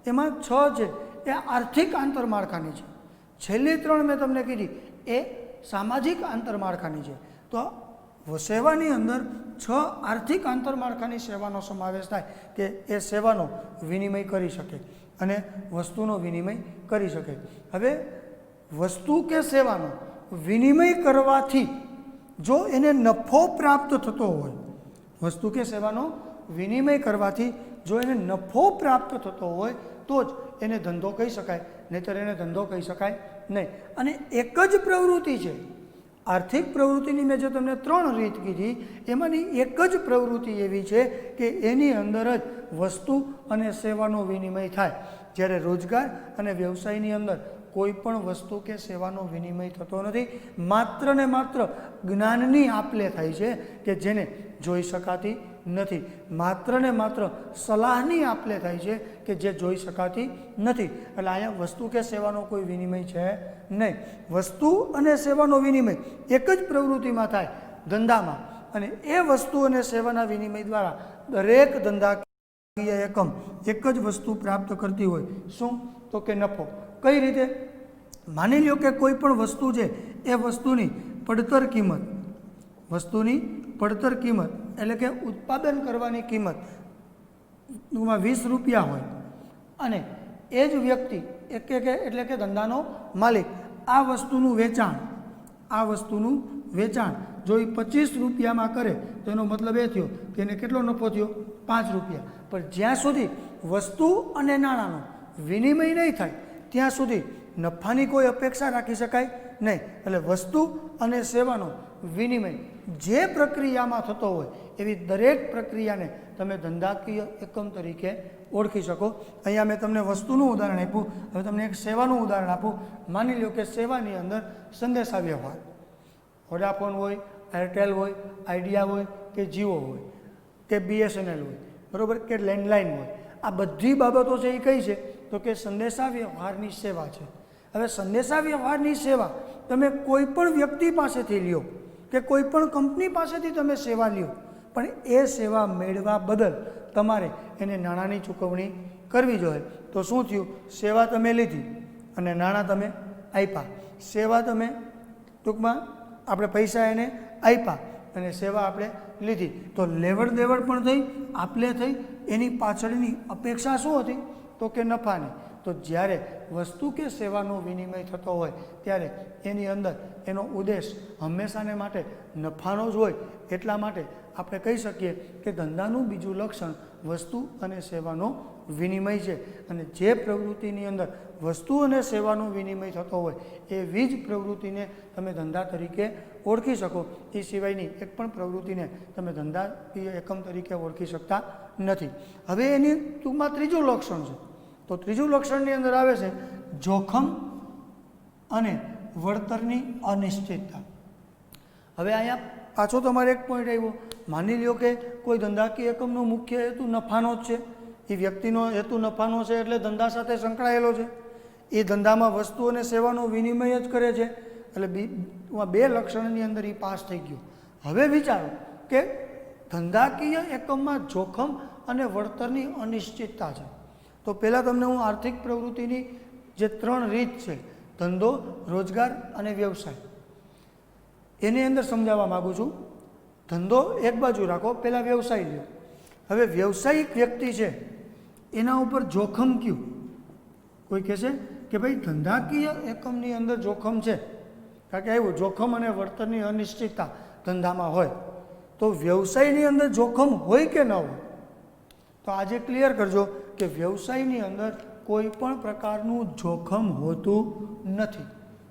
એમાં 6 છે એ આર્થિક આંતરમાળખાની છે. છેલ્લી 3 મેં તમને કીધી એ સામાજિક આંતરમાળખાની છે. તો સેવાની અંદર 6 આર્થિક આંતરમાળખાની સેવાનો સમાવેશ થાય કે એ સેવાનો વિનિમય કરી શકે અને વસ્તુનો વિનિમય કરી શકે. હવે વસ્તુ કે સેવાનો વિનિમય કરવાથી જો એને નફો પ્રાપ્ત થતો હોય, વસ્તુ કે સેવાનો વિનિમય કરવાથી જો એને નફો પ્રાપ્ત થતો હોય તો જ એને ધંધો કહી શકાય, નહીંતર એને ધંધો કહી શકાય નહીં. અને એક જ પ્રવૃત્તિ છે આર્થિક પ્રવૃત્તિની. મેં જે તમને 3 રીત કીધી એમાંની એક જ પ્રવૃત્તિ એવી છે કે એની અંદર જ વસ્તુ અને સેવાનો વિનિમય થાય. જ્યારે રોજગાર અને વ્યવસાયની અંદર કોઈ પણ વસ્તુ કે સેવાનો વિનિમય થતો નથી. માત્ર ને માત્ર જ્ઞાનની આપલે થાય છે કે જેને જોઈ શકાતી નથી. માત્ર ને માત્ર સલાહની આપલે થાય છે કે જે જોઈ શકાતી નથી. એટલે અહીંયા વસ્તુ કે સેવાનો કોઈ વિનિમય છે નહીં. વસ્તુ અને સેવાનો વિનિમય એક જ પ્રવૃત્તિમાં થાય, ધંધામાં. અને એ વસ્તુ અને સેવાના વિનિમય દ્વારા દરેક ધંધાકીય એકમ એક જ વસ્તુ પ્રાપ્ત કરતી હોય. શું? તો કે નફો. કઈ રીતે? માની લો કે કોઈ પણ વસ્તુ છે એ વસ્તુની પડતર કિંમત, વસ્તુની પડતર કિંમત એટલે કે ઉત્પાદન કરવાની કિંમત 20 રૂપિયા હોય અને એ જ વ્યક્તિ એટલે કે ધંધાનો માલિક આ વસ્તુનું વેચાણ જો એ 25 રૂપિયામાં કરે તો એનો મતલબ એ થયો કે એને કેટલો નફો થયો? 5 રૂપિયા. પણ જ્યાં સુધી વસ્તુ અને નાણાંનો વિનિમય નહીં થાય ત્યાં સુધી નફાની કોઈ અપેક્ષા રાખી શકાય નહીં. એટલે વસ્તુ અને સેવાનો વિનિમય જે પ્રક્રિયામાં થતો હોય એવી દરેક પ્રક્રિયાને તમે ધંધાકીય એકમ તરીકે ઓળખી શકો. અહીંયા મેં તમને વસ્તુનું ઉદાહરણ આપ્યું. હવે તમને એક સેવાનું ઉદાહરણ આપું. માની લો કે સેવાની અંદર સંદેશા વ્યવહાર, વોડાફોન હોય, એરટેલ હોય, આઈડિયા હોય કે જીઓ હોય કે BSNL હોય, બરાબર, કે લેન્ડલાઇન હોય. આ બધી બાબતો છે એ કઈ છે? તો કે સંદેશા વ્યવહારની સેવા છે. હવે સંદેશા વ્યવહારની સેવા તમે કોઈ પણ વ્યક્તિ પાસેથી લ્યો કે કોઈ પણ કંપની પાસેથી તમે સેવા લ્યો, પણ એ સેવા મેળવવા બદલ તમારે એને નાણાંની ચૂકવણી કરવી જોઈએ. તો શું થયું? સેવા તમે લીધી અને નાણાં તમે આપ્યા. સેવા તમે ટૂંકમાં આપણે પૈસા એને આપ્યા અને સેવા આપણે લીધી. તો લેવડ દેવડ પણ થઈ, આપલે થઈ. એની પાછળની અપેક્ષા શું હતી? તો કે નફાની. તો જ્યારે વસ્તુ કે સેવાનો વિનિમય થતો હોય ત્યારે એની અંદર એનો ઉદ્દેશ હંમેશાને માટે નફાનો જ હોય. એટલા માટે આપણે કહી શકીએ કે ધંધાનું બીજું લક્ષણ વસ્તુ અને સેવાનો વિનિમય છે. અને જે પ્રવૃત્તિની અંદર વસ્તુ અને સેવાનો વિનિમય થતો હોય એવી જ પ્રવૃત્તિને તમે ધંધા તરીકે ઓળખી શકો. એ સિવાયની એક પણ પ્રવૃત્તિને તમે ધંધાકીય એકમ તરીકે ઓળખી શકતા નથી. હવે એની ટૂંકમાં ત્રીજું લક્ષણ છે. તો ત્રીજું લક્ષણની અંદર આવે છે જોખમ અને વળતરની અનિશ્ચિતતા. હવે અહીંયા પાછો તમારે એક પોઈન્ટ આવ્યો. માની લ્યો કે કોઈ ધંધાકીય એકમનો મુખ્ય હેતુ નફાનો જ છે. એ વ્યક્તિનો હેતુ નફાનો છે એટલે ધંધા સાથે સંકળાયેલો છે. એ ધંધામાં વસ્તુ અને સેવાનો વિનિમય જ કરે છે. એટલે બે લક્ષણની અંદર એ પાસ થઈ ગયો. હવે વિચારો કે ધંધાકીય એકમમાં જોખમ અને વળતરની અનિશ્ચિતતા છે. તો પહેલાં તમને હું આર્થિક પ્રવૃત્તિની જે 3 રીત છે, ધંધો, રોજગાર અને વ્યવસાય, એની અંદર સમજાવવા માગું છું. ધંધો એક બાજુ રાખો, પહેલાં વ્યવસાય લ્યો. હવે વ્યવસાયિક વ્યક્તિ છે એના ઉપર જોખમ કયું? કોઈ કહેશે કે ભાઈ ધંધાકીય એકમની અંદર જોખમ છે, કારણ કે આવ્યું જોખમ અને વળતરની અનિશ્ચિતતા ધંધામાં હોય. તો વ્યવસાયની અંદર જોખમ હોય કે ન હોય? તો આજે ક્લિયર કરજો કે વ્યવસાયની અંદર કોઈ પણ પ્રકારનું જોખમ હોતું નથી.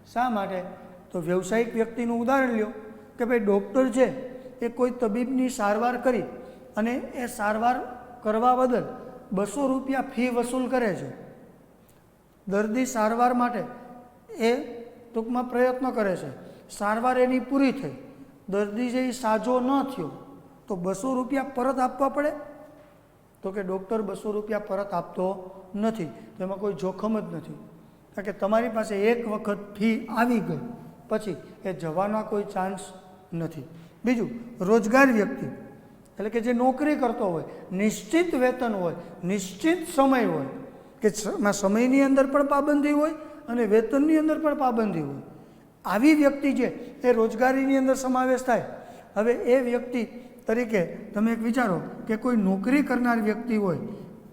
શા માટે? તો વ્યવસાયિક વ્યક્તિનું ઉદાહરણ લ્યો કે ભાઈ ડૉક્ટર છે એ કોઈ તબીબની સારવાર કરી અને એ સારવાર કરવા બદલ 200 રૂપિયા ફી વસૂલ કરે છે. દર્દી સારવાર માટે એ ટૂંકમાં પ્રયત્ન કરે છે. સારવાર એની પૂરી થઈ, દર્દી જે એ સાજો ન થયો, તો 200 રૂપિયા પરત આપવા પડે? તો કે ડૉક્ટર 200 રૂપિયા પરત આપતો નથી. તો એમાં કોઈ જોખમ જ નથી, કારણ કે તમારી પાસે એક વખત ફી આવી ગઈ પછી એ જવાના કોઈ ચાન્સ નથી. બીજું, રોજગાર વ્યક્તિ એટલે કે જે નોકરી કરતો હોય, નિશ્ચિત વેતન હોય, નિશ્ચિત સમય હોય, કે સમયની અંદર પણ પાબંદી હોય અને વેતનની અંદર પણ પાબંદી હોય. આવી વ્યક્તિ છે એ રોજગારીની અંદર સમાવેશ થાય. હવે એ વ્યક્તિ તરીકે તમે એક વિચારો કે કોઈ નોકરી કરનાર વ્યક્તિ હોય,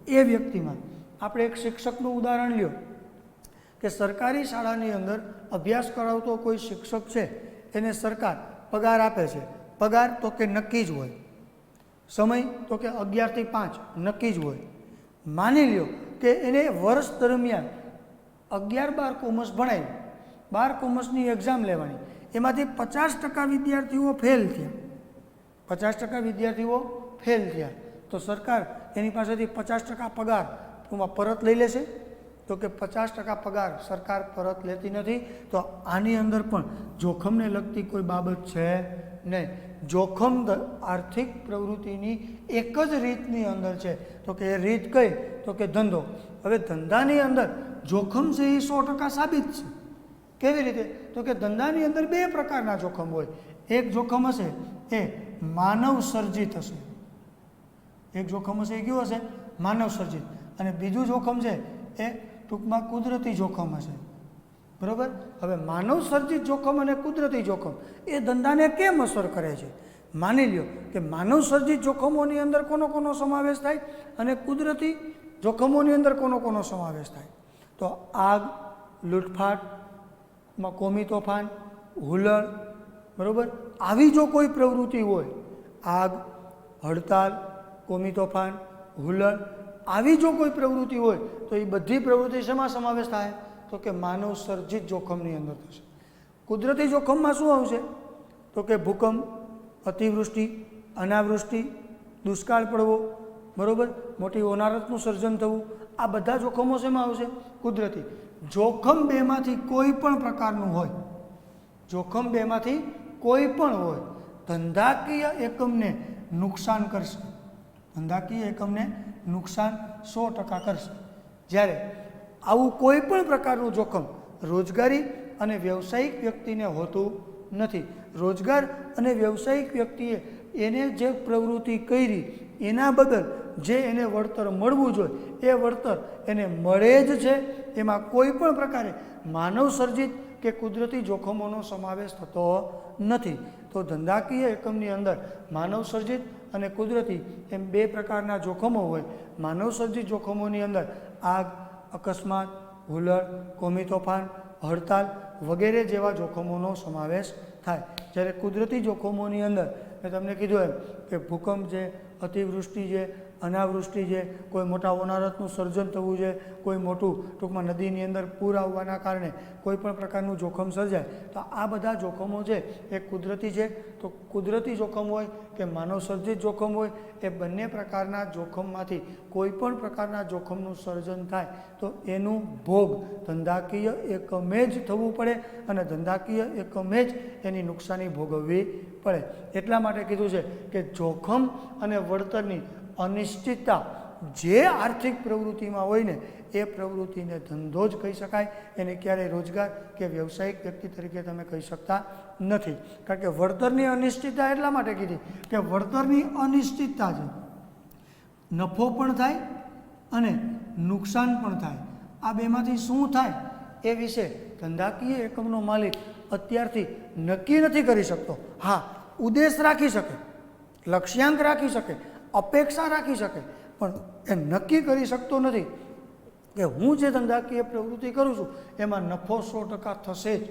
એ વ્યક્તિમાં આપણે એક શિક્ષકનું ઉદાહરણ લ્યો કે સરકારી શાળાની અંદર અભ્યાસ કરાવતો કોઈ શિક્ષક છે, એને સરકાર પગાર આપે છે. પગાર તો કે નક્કી જ હોય, સમય તો કે 11 થી 5 નક્કી જ હોય. માની લ્યો કે એને વર્ષ દરમિયાન 11-12 કોમર્સ ભણાવ્યું, 12 કોમર્સની એક્ઝામ લેવાની, એમાંથી 50% વિદ્યાર્થીઓ ફેલ થયા. 50% વિદ્યાર્થીઓ ફેલ થયા તો સરકાર એની પાસેથી 50% પગાર પરત લઈ લેશે? તો કે 50% પગાર સરકાર પરત લેતી નથી. તો આની અંદર પણ જોખમને લગતી કોઈ બાબત છે નહીં. જોખમ આર્થિક પ્રવૃત્તિની એક જ રીતની અંદર છે. તો કે એ રીત કઈ? તો કે ધંધો. હવે ધંધાની અંદર જોખમ છે એ 100% સાબિત છે. કેવી રીતે? તો કે ધંધાની અંદર 2 પ્રકારના જોખમ હોય. એક જોખમ હશે એ માનવ સર્જિત હશે. એક જોખમ હશે એ કયું હશે? માનવ સર્જિત. અને બીજું જોખમ છે એ ટૂંકમાં કુદરતી જોખમ હશે. બરાબર? હવે માનવ સર્જિત જોખમ અને કુદરતી જોખમ એ ધંધાને કેમ અસર કરે છે? માની લ્યો કે માનવ સર્જિત જોખમોની અંદર કોનો સમાવેશ થાય અને કુદરતી જોખમોની અંદર કોનો સમાવેશ થાય? તો આગ, લૂંટફાટમાં કોમી તોફાન, હુલ્લડ, બરાબર, આવી જો કોઈ પ્રવૃત્તિ હોય, આગ, હડતાલ, કોમી તોફાન, હુલ્લડ, આવી જો કોઈ પ્રવૃત્તિ હોય તો એ બધી પ્રવૃત્તિ શેમાં સમાવેશ થાય? તો કે માનવ સર્જિત જોખમની અંદર થશે. કુદરતી જોખમમાં શું આવશે? તો કે ભૂકંપ, અતિવૃષ્ટિ, અનાવૃષ્ટિ, દુષ્કાળ પડવો, બરાબર, મોટી હોનારતનું સર્જન થવું, આ બધા જોખમો શેમાં આવશે? કુદરતી. જોખમ બેમાંથી કોઈ પણ પ્રકારનું હોય, જોખમ બેમાંથી કોઈ પણ હોય, ધંધાકીય એકમને નુકસાન કરશે. ધંધાકીય એકમને નુકસાન 100% કરશે. જ્યારે આવું કોઈ પણ પ્રકારનું જોખમ રોજગારી અને વ્યવસાયિક વ્યક્તિને હોતું નથી. રોજગાર અને વ્યવસાયિક વ્યક્તિએ એને જે પ્રવૃત્તિ કરી એના બદલ જે એને વળતર મળવું જોઈએ એ વળતર એને મળે જ છે. એમાં કોઈ પણ પ્રકારે માનવ સર્જિત કે કુદરતી જોખમોનો સમાવેશ થતો નથી. તો ધંધાકીય એકમની અંદર માનવ સર્જિત અને કુદરતી એમ 2 પ્રકારના જોખમો હોય. માનવ સર્જિત જોખમોની અંદર આગ, અકસ્માત, હુલ્લડ, કોમી તોફાન, હડતાલ વગેરે જેવા જોખમોનો સમાવેશ થાય. જ્યારે કુદરતી જોખમોની અંદર મેં તમને કીધું એમ કે ભૂકંપ છે, અતિવૃષ્ટિ છે, અનાવૃષ્ટિ છે, કોઈ મોટા હોનારતનું સર્જન થવું છે, કોઈ મોટું ટૂંકમાં નદીની અંદર પૂર આવવાના કારણે કોઈ પણ પ્રકારનું જોખમ સર્જાય, તો આ બધા જોખમો છે એ કુદરતી છે. તો કુદરતી જોખમ હોય કે માનવસર્જિત જોખમ હોય, એ બંને પ્રકારના જોખમમાંથી કોઈ પણ પ્રકારના જોખમનું સર્જન થાય તો એનું ભોગ ધંધાકીય એકમે જ થવું પડે અને ધંધાકીય એકમે જ એની નુકસાની ભોગવવી પડે. એટલા માટે કીધું છે કે જોખમ અને વળતરની અનિશ્ચિતતા જે આર્થિક પ્રવૃત્તિમાં હોય ને એ પ્રવૃત્તિને ધંધો જ કહી શકાય, એને ક્યારેય રોજગાર કે વ્યવસાયિક વ્યક્તિ તરીકે તમે કહી શકતા નથી. કારણ કે વળતરની અનિશ્ચિતતા એટલા માટે કીધી કે વળતરની અનિશ્ચિતતા છે, નફો પણ થાય અને નુકસાન પણ થાય. આ બેમાંથી શું થાય એ વિશે ધંધાકીય એકમનો માલિક અત્યારથી નક્કી નથી કરી શકતો. હા, ઉદ્દેશ રાખી શકે, લક્ષ્યાંક રાખી શકે, અપેક્ષા રાખી શકે, પણ એ નક્કી કરી શકતો નથી કે હું જે ધંધાકીય પ્રવૃત્તિ કરું છું એમાં નફો 100% થશે જ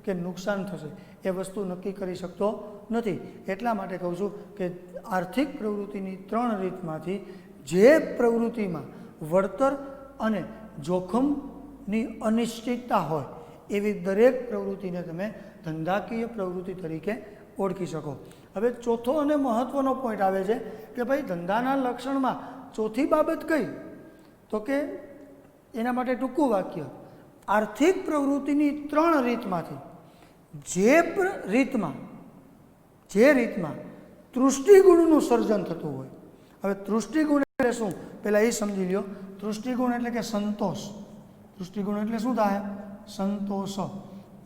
કે નુકસાન થશે, એ વસ્તુ નક્કી કરી શકતો નથી. એટલા માટે કહું છું કે આર્થિક પ્રવૃત્તિની 3 રીતમાંથી જે પ્રવૃત્તિમાં વળતર અને જોખમની અનિશ્ચિતતા હોય એવી દરેક પ્રવૃત્તિને તમે ધંધાકીય પ્રવૃત્તિ તરીકે ઓળખી શકો. હવે ચોથો અને મહત્ત્વનો પોઈન્ટ આવે છે કે ભાઈ ધંધાના લક્ષણમાં ચોથી બાબત કઈ, તો કે એના માટે ટૂંકું વાક્ય, આર્થિક પ્રવૃત્તિની 3 રીતમાંથી જે રીતમાં તૃષ્ટિગુણનું સર્જન થતું હોય. હવે તૃષ્ટિગુણ એટલે શું પહેલાં એ સમજી લ્યો. તૃષ્ટિગુણ એટલે કે સંતોષ. તૃષ્ટિગુણ એટલે શું થાય? સંતોષ,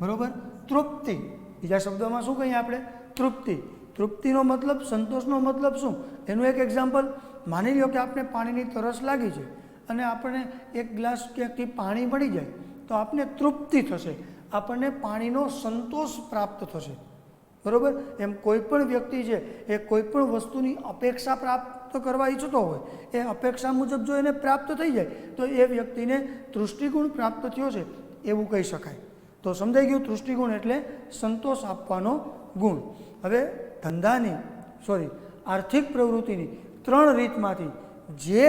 બરાબર. તૃપ્તિ, બીજા શબ્દોમાં શું કહીએ આપણે? તૃપ્તિ. તૃપ્તિનો મતલબ, સંતોષનો મતલબ શું? એનું એક એક્ઝામ્પલ માની લો કે આપણે પાણીની તરસ લાગી છે અને આપણને એક ગ્લાસ ક્યાંકથી પાણી મળી જાય તો આપણને તૃપ્તિ થશે, આપણને પાણીનો સંતોષ પ્રાપ્ત થશે, બરાબર. એમ કોઈ પણ વ્યક્તિ છે એ કોઈ પણ વસ્તુની અપેક્ષા પ્રાપ્ત કરવા ઈચ્છતો હોય, એ અપેક્ષા મુજબ જો એને પ્રાપ્ત થઈ જાય તો એ વ્યક્તિને તૃષ્ટિગુણ પ્રાપ્ત થયો છે એવું કહી શકાય. તો સમજાઈ ગયું? તૃષ્ટિગુણ એટલે સંતોષ આપવાનો ગુણ. હવે આર્થિક પ્રવૃત્તિની 3 રીતમાંથી જે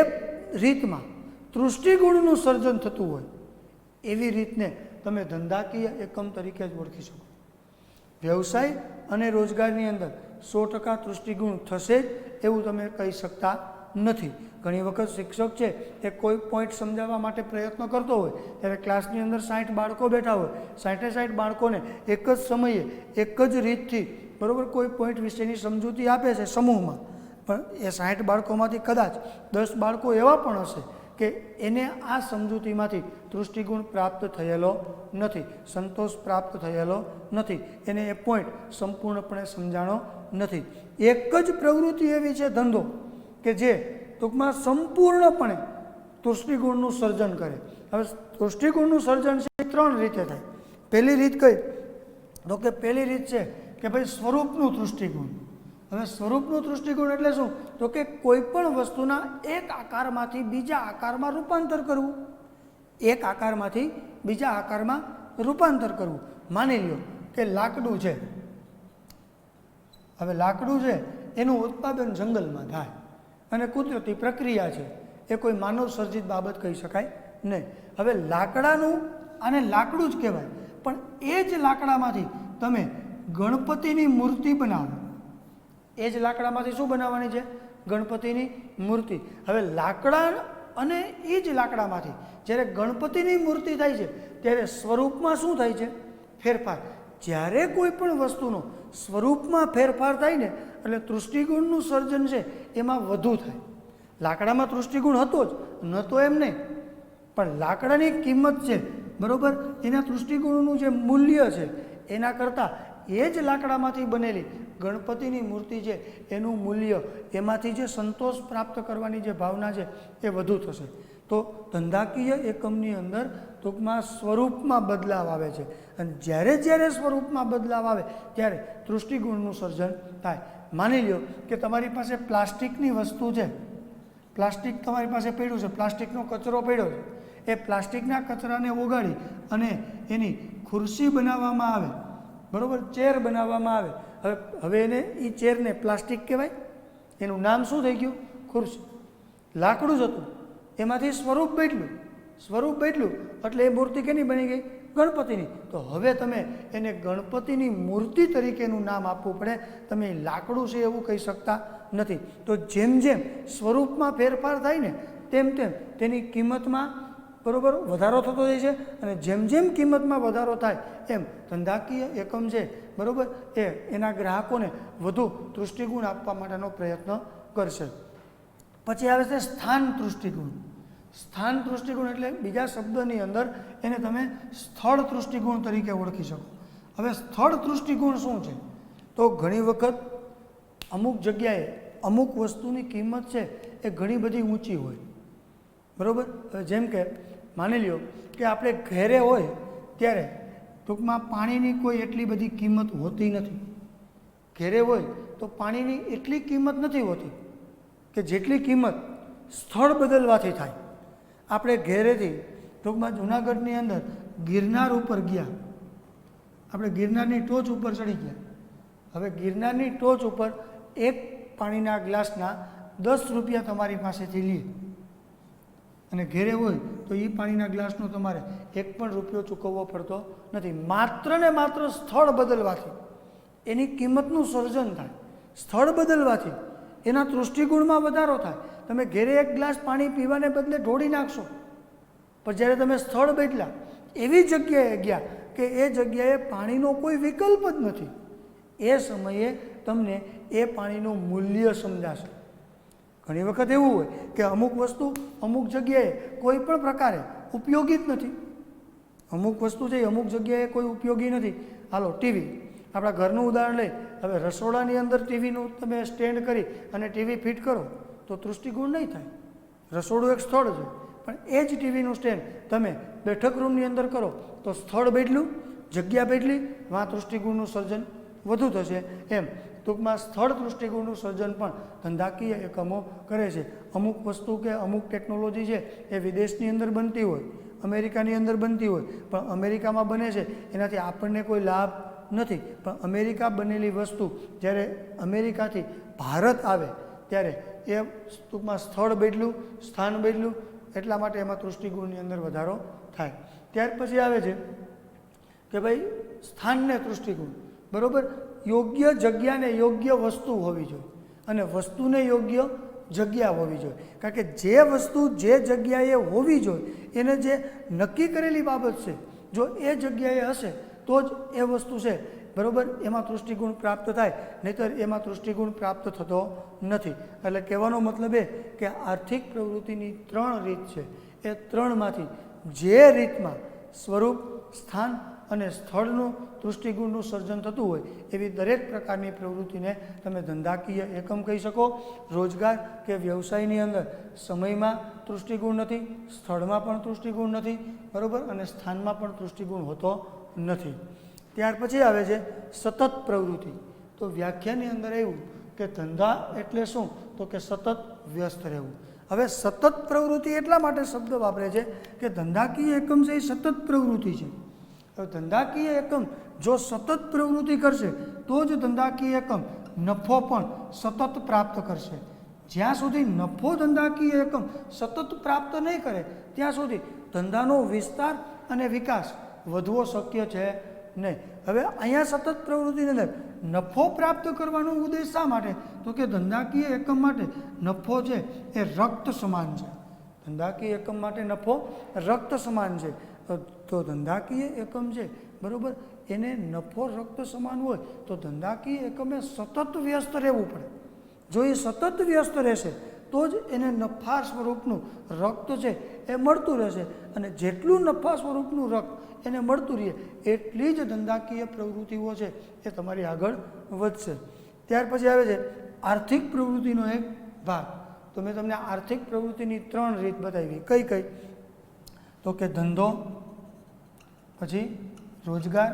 રીતમાં તૃષ્ટિગુણનું સર્જન થતું હોય એવી રીતને તમે ધંધાકીય એકમ તરીકે જ ઓળખી શકો. વ્યવસાય અને રોજગારની અંદર 100% તૃષ્ટિગુણ થશે જ એવું તમે કહી શકતા નથી. ઘણી વખત શિક્ષક છે એ કોઈ પોઈન્ટ સમજાવવા માટે પ્રયત્ન કરતો હોય ત્યારે ક્લાસની અંદર 60 બાળકો બેઠા હોય, 60 બાળકોને એક જ સમયે એક જ રીતથી બરાબર કોઈ પોઈન્ટ વિશેની સમજૂતી આપે છે સમૂહમાં, પણ એ 60 બાળકોમાંથી કદાચ 10 બાળકો એવા પણ હશે કે એને આ સમજૂતીમાંથી તૃષ્ટિગુણ પ્રાપ્ત થયેલો નથી, સંતોષ પ્રાપ્ત થયેલો નથી, એને એ પોઈન્ટ સંપૂર્ણપણે સમજાણો નથી. એક જ પ્રવૃત્તિ એવી છે ધંધો કે જે ટૂંકમાં સંપૂર્ણપણે તૃષ્ટિગુણનું સર્જન કરે. હવે તૃષ્ટિગુણનું સર્જન છે 3 રીતે થાય. પહેલી રીત કઈ? તો કે પહેલી રીત છે કે ભાઈ સ્વરૂપનું તૃષ્ટિગુણ. હવે સ્વરૂપનું તૃષ્ટિગુણ એટલે શું? તો કે કોઈ પણ વસ્તુના એક આકારમાંથી બીજા આકારમાં રૂપાંતર કરવું. એક આકારમાંથી બીજા આકારમાં રૂપાંતર કરવું. માની લો કે લાકડું છે, હવે લાકડું છે એનું ઉત્પાદન જંગલમાં થાય અને કુદરતી પ્રક્રિયા છે, એ કોઈ માનવ સર્જિત બાબત કહી શકાય નહીં. હવે લાકડાનું આને લાકડું જ કહેવાય, પણ એ જ લાકડામાંથી તમે ગણપતિની મૂર્તિ બનાવો. એ જ લાકડામાંથી શું બનાવવાની છે? ગણપતિની મૂર્તિ. હવે લાકડા અને એ જ લાકડામાંથી જ્યારે ગણપતિની મૂર્તિ થાય છે ત્યારે સ્વરૂપમાં શું થાય છે? ફેરફાર. જ્યારે કોઈ પણ વસ્તુનો સ્વરૂપમાં ફેરફાર થાય ને એટલે તૃષ્ટિગુણનું સર્જન છે એમાં વધુ થાય. લાકડામાં તૃષ્ટિગુણ હતો જ નહોતો એમ નહીં, પણ લાકડાની કિંમત છે બરાબર, એના તૃષ્ટિગુણનું જે મૂલ્ય છે એના કરતાં એ જ લાકડામાંથી બનેલી ગણપતિની મૂર્તિ છે એનું મૂલ્ય, એમાંથી જે સંતોષ પ્રાપ્ત કરવાની જે ભાવના છે એ વધુ થશે. તો ધંધાકીય એકમની અંદર ટૂંકમાં સ્વરૂપમાં બદલાવ આવે છે અને જ્યારે સ્વરૂપમાં બદલાવ આવે ત્યારે તૃષ્ટિગુણનું સર્જન થાય. માની લો કે તમારી પાસે પ્લાસ્ટિકની વસ્તુ છે, પ્લાસ્ટિક તમારી પાસે પડ્યું છે, પ્લાસ્ટિકનો કચરો પડ્યો છે, એ પ્લાસ્ટિકના કચરાને ઓગાળી અને એની ખુરશી બનાવવામાં આવે, બરાબર, ચેર બનાવવામાં આવે. હવે એને એ ચેરને પ્લાસ્ટિક કહેવાય, એનું નામ શું થઈ ગયું? ખુરશી. લાકડું જ હતું, એમાંથી સ્વરૂપ બદલ્યું એટલે એ મૂર્તિ કેની બની ગઈ? ગણપતિની. તો હવે તમે એને ગણપતિની મૂર્તિ તરીકેનું નામ આપવું પડે, તમે લાકડું છે એવું કહી શકતા નથી. તો જેમ જેમ સ્વરૂપમાં ફેરફાર થાય ને તેમ તેમ તેની કિંમતમાં બરાબર વધારો થતો જાય છે, અને જેમ જેમ કિંમતમાં વધારો થાય એમ ધંધાકીય એકમ છે બરાબર એ એના ગ્રાહકોને વધુ તૃષ્ટિગુણ આપવા માટેનો પ્રયત્ન કરશે. પછી આવે છે સ્થાન તૃષ્ટિગુણ. સ્થાન તૃષ્ટિગુણ એટલે બીજા શબ્દની અંદર એને તમે સ્થળ તૃષ્ટિગુણ તરીકે ઓળખી શકો. હવે સ્થળ તૃષ્ટિગુણ શું છે? તો ઘણી વખત અમુક જગ્યાએ અમુક વસ્તુની કિંમત છે એ ઘણી બધી ઊંચી હોય બરાબર. જેમ કે માની લ્યો કે આપણે ઘરે હોય ત્યારે ટૂંકમાં પાણીની કોઈ એટલી બધી કિંમત હોતી નથી. ઘરે હોય તો પાણીની એટલી કિંમત નથી હોતી કે જેટલી કિંમત સ્થળ બદલવાથી થાય. આપણે ઘેરેથી ટૂંકમાં જૂનાગઢની અંદર ગિરનાર ઉપર ગયા, આપણે ગિરનારની ટોચ ઉપર ચડી ગયા. હવે ગિરનારની ટોચ ઉપર એક પાણીના ગ્લાસના 10 રૂપિયા તમારી પાસેથી લે અને ઘેરે હોય તો એ પાણીના ગ્લાસનો તમારે એક પણ રૂપિયો ચૂકવવો પડતો નથી. માત્ર ને માત્ર સ્થળ બદલવાથી એની કિંમતનું સર્જન થાય. સ્થળ બદલવાથી એના તૃષ્ટિગુણમાં વધારો થાય. તમે ઘેરે એક ગ્લાસ પાણી પીવાને બદલે ઢોળી નાખશો, પણ જ્યારે તમે સ્થળ બદલ્યા એવી જગ્યાએ ગયા કે એ જગ્યાએ પાણીનો કોઈ વિકલ્પ જ નથી, એ સમયે તમને એ પાણીનું મૂલ્ય સમજાશે. ઘણી વખત એવું હોય કે અમુક વસ્તુ અમુક જગ્યાએ કોઈ પણ પ્રકારે ઉપયોગી જ નથી. અમુક વસ્તુ છે અમુક જગ્યાએ કોઈ ઉપયોગી નથી. હાલો ટીવી, આપણા ઘરનું ઉદાહરણ લઈ. હવે રસોડાની અંદર ટીવીનું તમે સ્ટેન્ડ કરી અને ટીવી ફિટ કરો તો તૃષ્ટિગુણ નહીં થાય. રસોડું એક સ્થળ છે, પણ એ જ ટીવીનું સ્ટેન્ડ તમે બેઠક રૂમની અંદર કરો તો સ્થળ બદલ્યું, જગ્યા બદલી, વાં તૃષ્ટિગુણનું સર્જન વધુ થશે. એમ ટૂંકમાં સ્થળ તૃષ્ટિગુણનું સર્જન પણ ધંધાકીય એકમો કરે છે. અમુક વસ્તુ કે અમુક ટેકનોલોજી છે એ વિદેશની અંદર બનતી હોય, અમેરિકાની અંદર બનતી હોય, પણ અમેરિકામાં બને છે એનાથી આપણને કોઈ લાભ નથી. પણ અમેરિકા બનેલી વસ્તુ જ્યારે અમેરિકાથી ભારત આવે ત્યારે એ ટૂંકમાં સ્થળ બદલ્યું, સ્થાન બદલ્યું, એટલા માટે એમાં તૃષ્ટિગુણની અંદર વધારો થાય. ત્યાર પછી આવે છે કે ભાઈ સ્થાનને તૃષ્ટિગુણ બરાબર. યોગ્ય જગ્યાને યોગ્ય વસ્તુ હોવી જોઈએ અને વસ્તુને યોગ્ય જગ્યા હોવી જોઈએ. કારણ કે જે વસ્તુ જે જગ્યાએ હોવી જોઈએ એને જે નક્કી કરેલી બાબત છે, જો એ જગ્યાએ હશે તો જ એ વસ્તુ છે બરાબર એમાં તૃષ્ટિગુણ પ્રાપ્ત થાય, નહીંતર એમાં તૃષ્ટિગુણ પ્રાપ્ત થતો નથી. એટલે કહેવાનો મતલબ એ કે આર્થિક પ્રવૃત્તિની 3 રીત છે. એ 3માંથી જે રીતમાં સ્વરૂપ, સ્થાન અને સ્થળનું તૃષ્ટિગુણનું સર્જન થતું હોય એવી દરેક પ્રકારની પ્રવૃત્તિને તમે ધંધાકીય એકમ કહી શકો. રોજગાર કે વ્યવસાયની અંદર સમયમાં તૃષ્ટિગુણ નથી, સ્થળમાં પણ તૃષ્ટિગુણ નથી બરાબર, અને સ્થાનમાં પણ તૃષ્ટિગુણ હોતો નથી. ત્યાર પછી આવે છે સતત પ્રવૃત્તિ. તો વ્યાખ્યાની અંદર એવું કે ધંધા એટલે શું? તો કે સતત વ્યસ્ત રહેવું. હવે સતત પ્રવૃત્તિ એટલા માટે શબ્દ વાપરે છે કે ધંધાકીય એકમ છે એ સતત પ્રવૃત્તિ છે. હવે ધંધાકીય એકમ જો સતત પ્રવૃત્તિ કરશે તો જ ધંધાકીય એકમ નફો પણ સતત પ્રાપ્ત કરશે. જ્યાં સુધી નફો ધંધાકીય એકમ સતત પ્રાપ્ત નહીં કરે ત્યાં સુધી ધંધાનો વિસ્તાર અને વિકાસ વધવો શક્ય છે નહીં. હવે અહીંયા સતત પ્રવૃત્તિની અંદર નફો પ્રાપ્ત કરવાનો ઉદ્દેશ શા માટે? તો કે ધંધાકીય એકમ માટે નફો છે એ રક્ત સમાન છે. ધંધાકીય એકમ માટે નફો રક્ત સમાન છે. તો ધંધાકીય એકમ છે બરાબર, એને નફો રક્ત સમાન હોય તો ધંધાકીય એકમે સતત વ્યસ્ત રહેવું પડે. જો એ સતત વ્યસ્ત રહેશે તો જ એને નફા સ્વરૂપનું રક્ત છે એ મળતું રહેશે, અને જેટલું નફા સ્વરૂપનું રક્ત એને મળતું રહે એટલી જ ધંધાકીય પ્રવૃત્તિઓ છે એ તમારી આગળ વધશે. ત્યાર પછી આવે છે આર્થિક પ્રવૃત્તિનો એક ભાગ. તો મેં તમને આર્થિક પ્રવૃત્તિની 3 રીત બતાવી. કઈ કઈ? તો કે ધંધો, પછી રોજગાર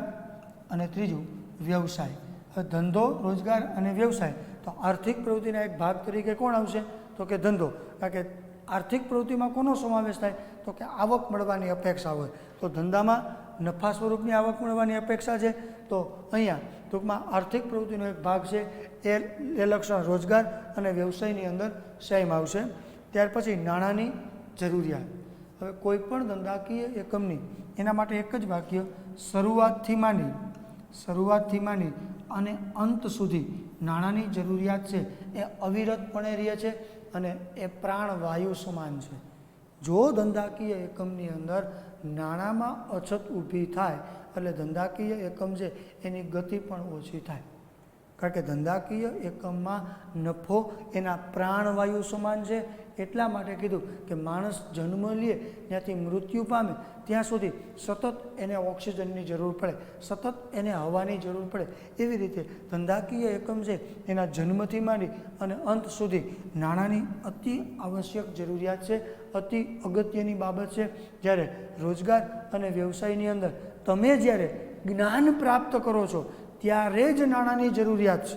અને ત્રીજું વ્યવસાય. હવે ધંધો, રોજગાર અને વ્યવસાય તો આર્થિક પ્રવૃત્તિના એક ભાગ તરીકે કોણ આવશે? તો કે ધંધો. કારણ કે આર્થિક પ્રવૃત્તિમાં કોનો સમાવેશ થાય? તો કે આવક મળવાની અપેક્ષા હોય. તો ધંધામાં નફા સ્વરૂપની આવક મળવાની અપેક્ષા છે. તો અહીંયા ટૂંકમાં આર્થિક પ્રવૃત્તિનો એક ભાગ છે એ લક્ષણ રોજગાર અને વ્યવસાયની અંદર સેમ આવશે. ત્યાર પછી નાણાંની જરૂરિયાત. હવે કોઈ પણ ધંધાકીય એકમની એના માટે એક જ વાક્ય, શરૂઆતથી માંડી અને અંત સુધી નાણાંની જરૂરિયાત છે એ અવિરતપણે રહે છે અને એ પ્રાણવાયુ સમાન છે. જો ધંધાકીય એકમની અંદર નાણાંમાં અછત ઊભી થાય એટલે ધંધાકીય એકમ છે એની ગતિ પણ ઓછી થાય. કારણ કે ધંધાકીય એકમમાં નફો એના પ્રાણવાયુ સમાન છે. એટલા માટે કીધું કે માણસ જન્મ લે ત્યાંથી મૃત્યુ પામે ત્યાં સુધી સતત એને ઓક્સિજનની જરૂર પડે, સતત એને હવાની જરૂર પડે. એવી રીતે ધંધાકીય એકમ છે એના જન્મથી માંડી અને અંત સુધી નાણાંની અતિ આવશ્યક જરૂરિયાત છે, અતિ અગત્યની બાબત છે. જ્યારે રોજગાર અને વ્યવસાયની અંદર તમે જ્યારે જ્ઞાન પ્રાપ્ત કરો છો ત્યારે જ નાણાંની જરૂરિયાત છે.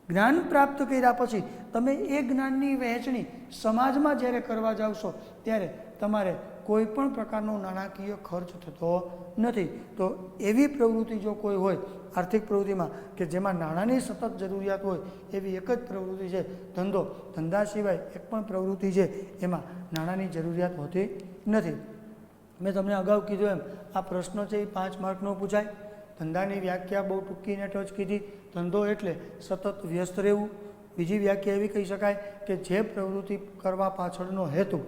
જ્ઞાન પ્રાપ્ત કર્યા પછી તમે એ જ્ઞાનની વહેંચણી સમાજમાં જ્યારે કરવા જાવશો ત્યારે તમારે કોઈ પણ પ્રકારનો નાણાકીય ખર્ચ થતો નથી. તો એવી પ્રવૃત્તિ જો કોઈ હોય આર્થિક પ્રવૃત્તિમાં કે જેમાં નાણાંની સતત જરૂરિયાત હોય એવી એક જ પ્રવૃત્તિ છે ધંધો. ધંધા સિવાય એક પણ પ્રવૃત્તિ છે એમાં નાણાંની જરૂરિયાત હોતી નથી. મેં તમને અગાઉ કીધું એમ આ પ્રશ્ન છે એ 5 માર્કનો પૂછાય. ધંધાની વ્યાખ્યા બહુ ટૂંકીને ટચ કીધી. ધંધો એટલે સતત વ્યસ્ત રહેવું. બીજી વ્યાખ્યા એવી કહી શકાય કે જે પ્રવૃત્તિ કરવા પાછળનો હેતુ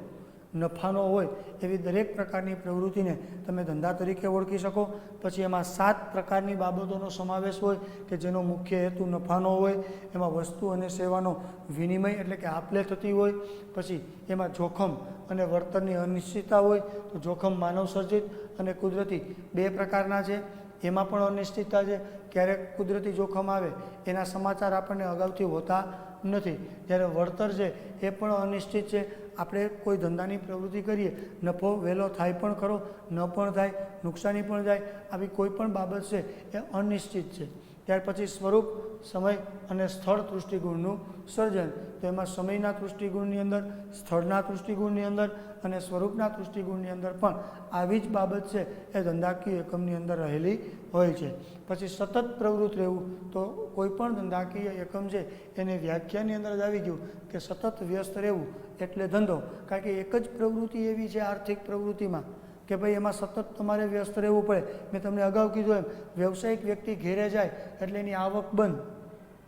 નફાનો હોય એવી દરેક પ્રકારની પ્રવૃત્તિને તમે ધંધા તરીકે ઓળખી શકો. પછી એમાં 7 પ્રકારની બાબતોનો સમાવેશ હોય કે જેનો મુખ્ય હેતુ નફાનો હોય. એમાં વસ્તુ અને સેવાનો વિનિમય એટલે કે આપલે થતી હોય. પછી એમાં જોખમ અને વળતરની અનિશ્ચિતતા હોય. તો જોખમ માનવ સર્જિત અને કુદરતી 2 પ્રકારના છે. એમાં પણ અનિશ્ચિતતા છે. ક્યારેક કુદરતી જોખમ આવે એના સમાચાર આપણને અગાઉથી હોતા નથી. જ્યારે વળતર છે એ પણ અનિશ્ચિત છે. આપણે કોઈ ધંધાની પ્રવૃત્તિ કરીએ, નફો વહેલો થાય પણ ખરો, ન પણ થાય, નુકસાની પણ જાય. આવી કોઈ પણ બાબત છે એ અનિશ્ચિત છે. ત્યાર પછી સ્વરૂપ, સમય અને સ્થળ દૃષ્ટિગુણનું સર્જન. તો એમાં સમયના દૃષ્ટિગુણની અંદર, સ્થળના દૃષ્ટિગુણની અંદર અને સ્વરૂપના દૃષ્ટિગુણની અંદર પણ આવી જ બાબત છે એ ધંધાકીય એકમની અંદર રહેલી હોય છે. પછી સતત પ્રવૃત્ત રહેવું. તો કોઈ પણ ધંધાકીય એકમ છે એની વ્યાખ્યાની અંદર જ આવી ગયું કે સતત વ્યસ્ત રહેવું એટલે ધંધો. કારણ કે એક જ પ્રવૃત્તિ એવી છે આર્થિક પ્રવૃત્તિમાં કે ભાઈ એમાં સતત તમારે વ્યસ્ત રહેવું પડે. મેં તમને અગાઉ કીધું એમ વ્યવસાયિક વ્યક્તિ ઘેરે જાય એટલે એની આવક બંધ,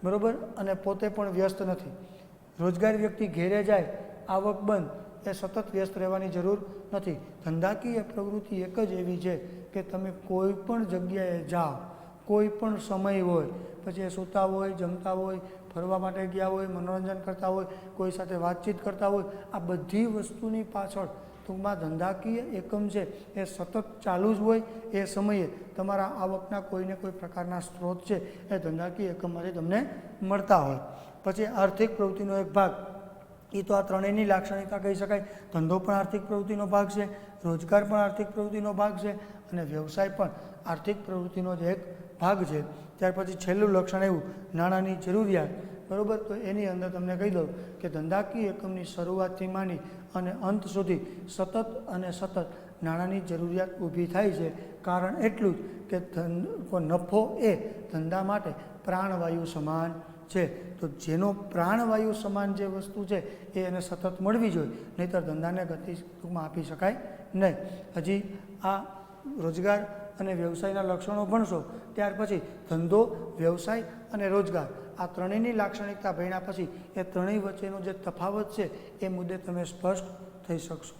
બરાબર, અને પોતે પણ વ્યસ્ત નથી. રોજગાર વ્યક્તિ ઘેરે જાય, આવક બંધ, એ સતત વ્યસ્ત રહેવાની જરૂર નથી. ધંધાકીય પ્રવૃત્તિ એક જ એવી છે કે તમે કોઈ પણ જગ્યાએ જાઓ, કોઈ પણ સમય હોય, પછી એ સૂતા હોય, જમતા હોય, ફરવા માટે ગયા હોય, મનોરંજન કરતા હોય, કોઈ સાથે વાતચીત કરતા હોય, આ બધી વસ્તુની પાછળ ટૂંકમાં ધંધાકીય એકમ છે એ સતત ચાલુ જ હોય. એ સમયે તમારા આવકના કોઈને કોઈ પ્રકારના સ્ત્રોત છે એ ધંધાકીય એકમમાંથી તમને મળતા હોય. પછી આર્થિક પ્રવૃત્તિનો એક ભાગ, એ તો આ ત્રણેયની લાક્ષણિકતા કહી શકાય. ધંધો પણ આર્થિક પ્રવૃત્તિનો ભાગ છે, રોજગાર પણ આર્થિક પ્રવૃત્તિનો ભાગ છે અને વ્યવસાય પણ આર્થિક પ્રવૃત્તિનો જ એક ભાગ છે. ત્યાર પછી છેલ્લું લક્ષણ એવું નાણાંની જરૂરિયાત, બરાબર. તો એની અંદર તમને કહી દઉં કે ધંધાકીય એકમની શરૂઆતથી માંડી અને અંત સુધી સતત અને સતત નાણાંની જરૂરિયાત ઊભી થાય છે. કારણ એટલું જ કે નફો એ ધંધા માટે પ્રાણવાયુ સમાન છે. તો જેનો પ્રાણવાયુ સમાન જે વસ્તુ છે એ એને સતત મળવી જોઈએ, નહીંતર ધંધાને ગતિ ટૂંકમાં આપી શકાય નહીં. હજી આ રોજગાર અને વ્યવસાયના લક્ષણો ભણશો ત્યાર પછી ધંધો, વ્યવસાય અને રોજગાર આ ત્રણેયની લાક્ષણિકતા ભણ્યા પછી એ ત્રણેય વચ્ચેનો જે તફાવત છે એ મુદ્દે તમે સ્પષ્ટ થઈ શકશો.